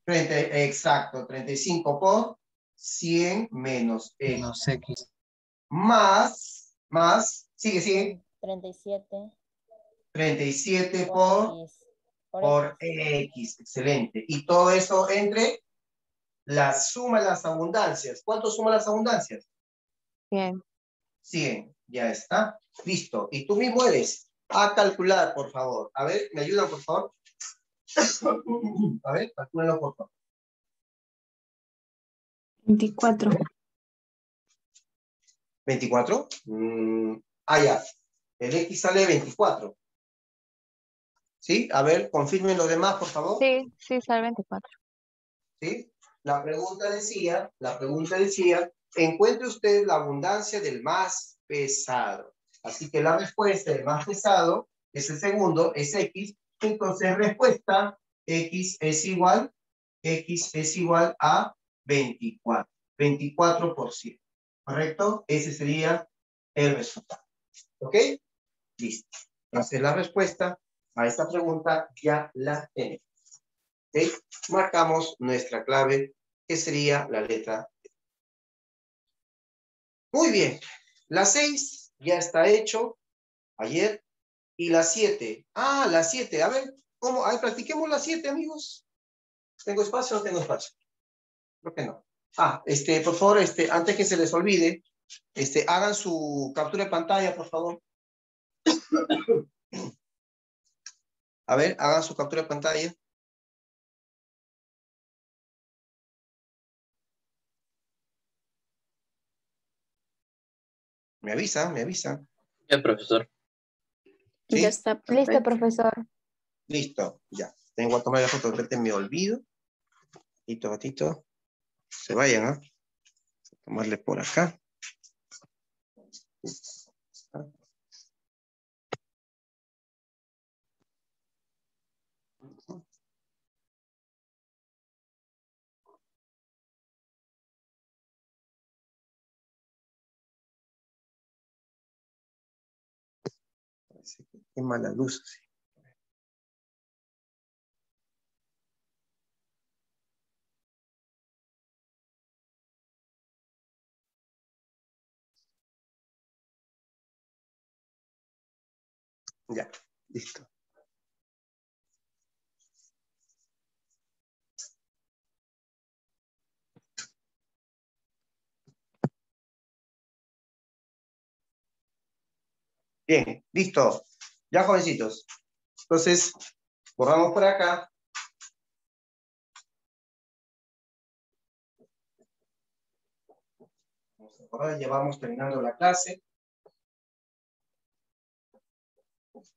Exacto, 35 por 100 menos X. Menos X. Más, sigue. 37 37 por X. Excelente. Y todo eso entre la suma de las abundancias. ¿Cuánto suma las abundancias? 100. 100. Ya está. Listo. Y tú mismo eres a calcular, por favor. A ver, ¿me ayudan, por favor? A ver, calcúlenlo, por favor. 24. 24. Ya. El X sale 24. ¿Sí? A ver, confirmen los demás, por favor. Sí, sale 24. ¿Sí? La pregunta decía, encuentre usted la abundancia del más pesado. Así que la respuesta del más pesado es el segundo, es X. Entonces, respuesta, X es igual a 24. 24%. ¿Correcto? Ese sería el resultado. ¿Ok? Listo. Entonces, la respuesta a esta pregunta ya la tenemos. ¿Ok? Marcamos nuestra clave, que sería la letra D. Muy bien. La 6 ya está hecho ayer. Y la 7. Ah, la 7. A ver, ¿cómo? A ver, practiquemos la 7, amigos. ¿Tengo espacio o no tengo espacio? Creo que no. Por favor, antes que se les olvide, hagan su captura de pantalla, por favor. A ver, hagan su captura de pantalla. Me avisan. Ya, profesor. ¿Sí? Ya está. Listo, profesor. Listo, ya. Tengo que tomar la foto, de repente me olvido. Gatito. Se vayan, ¿ah? Tomarle por acá. Qué mala luz. Sí. Ya, listo. Bien, listo. Ya, jovencitos. Entonces, borramos por acá. Ahora ya vamos terminando la clase.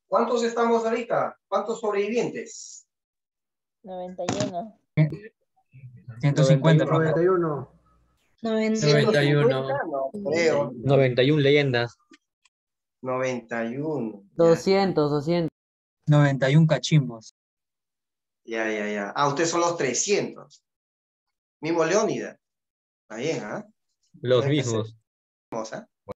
¿Cuántos estamos ahorita? ¿Cuántos sobrevivientes? 91. 150, profe. 91. 151. No creo. 91 leyendas. 91. 200. 91 cachimbos. Ya. Ah, ustedes son los 300. Mismo Leónidas. Está bien, ¿ah? Los Tienen que mismos. ser, ¿ah?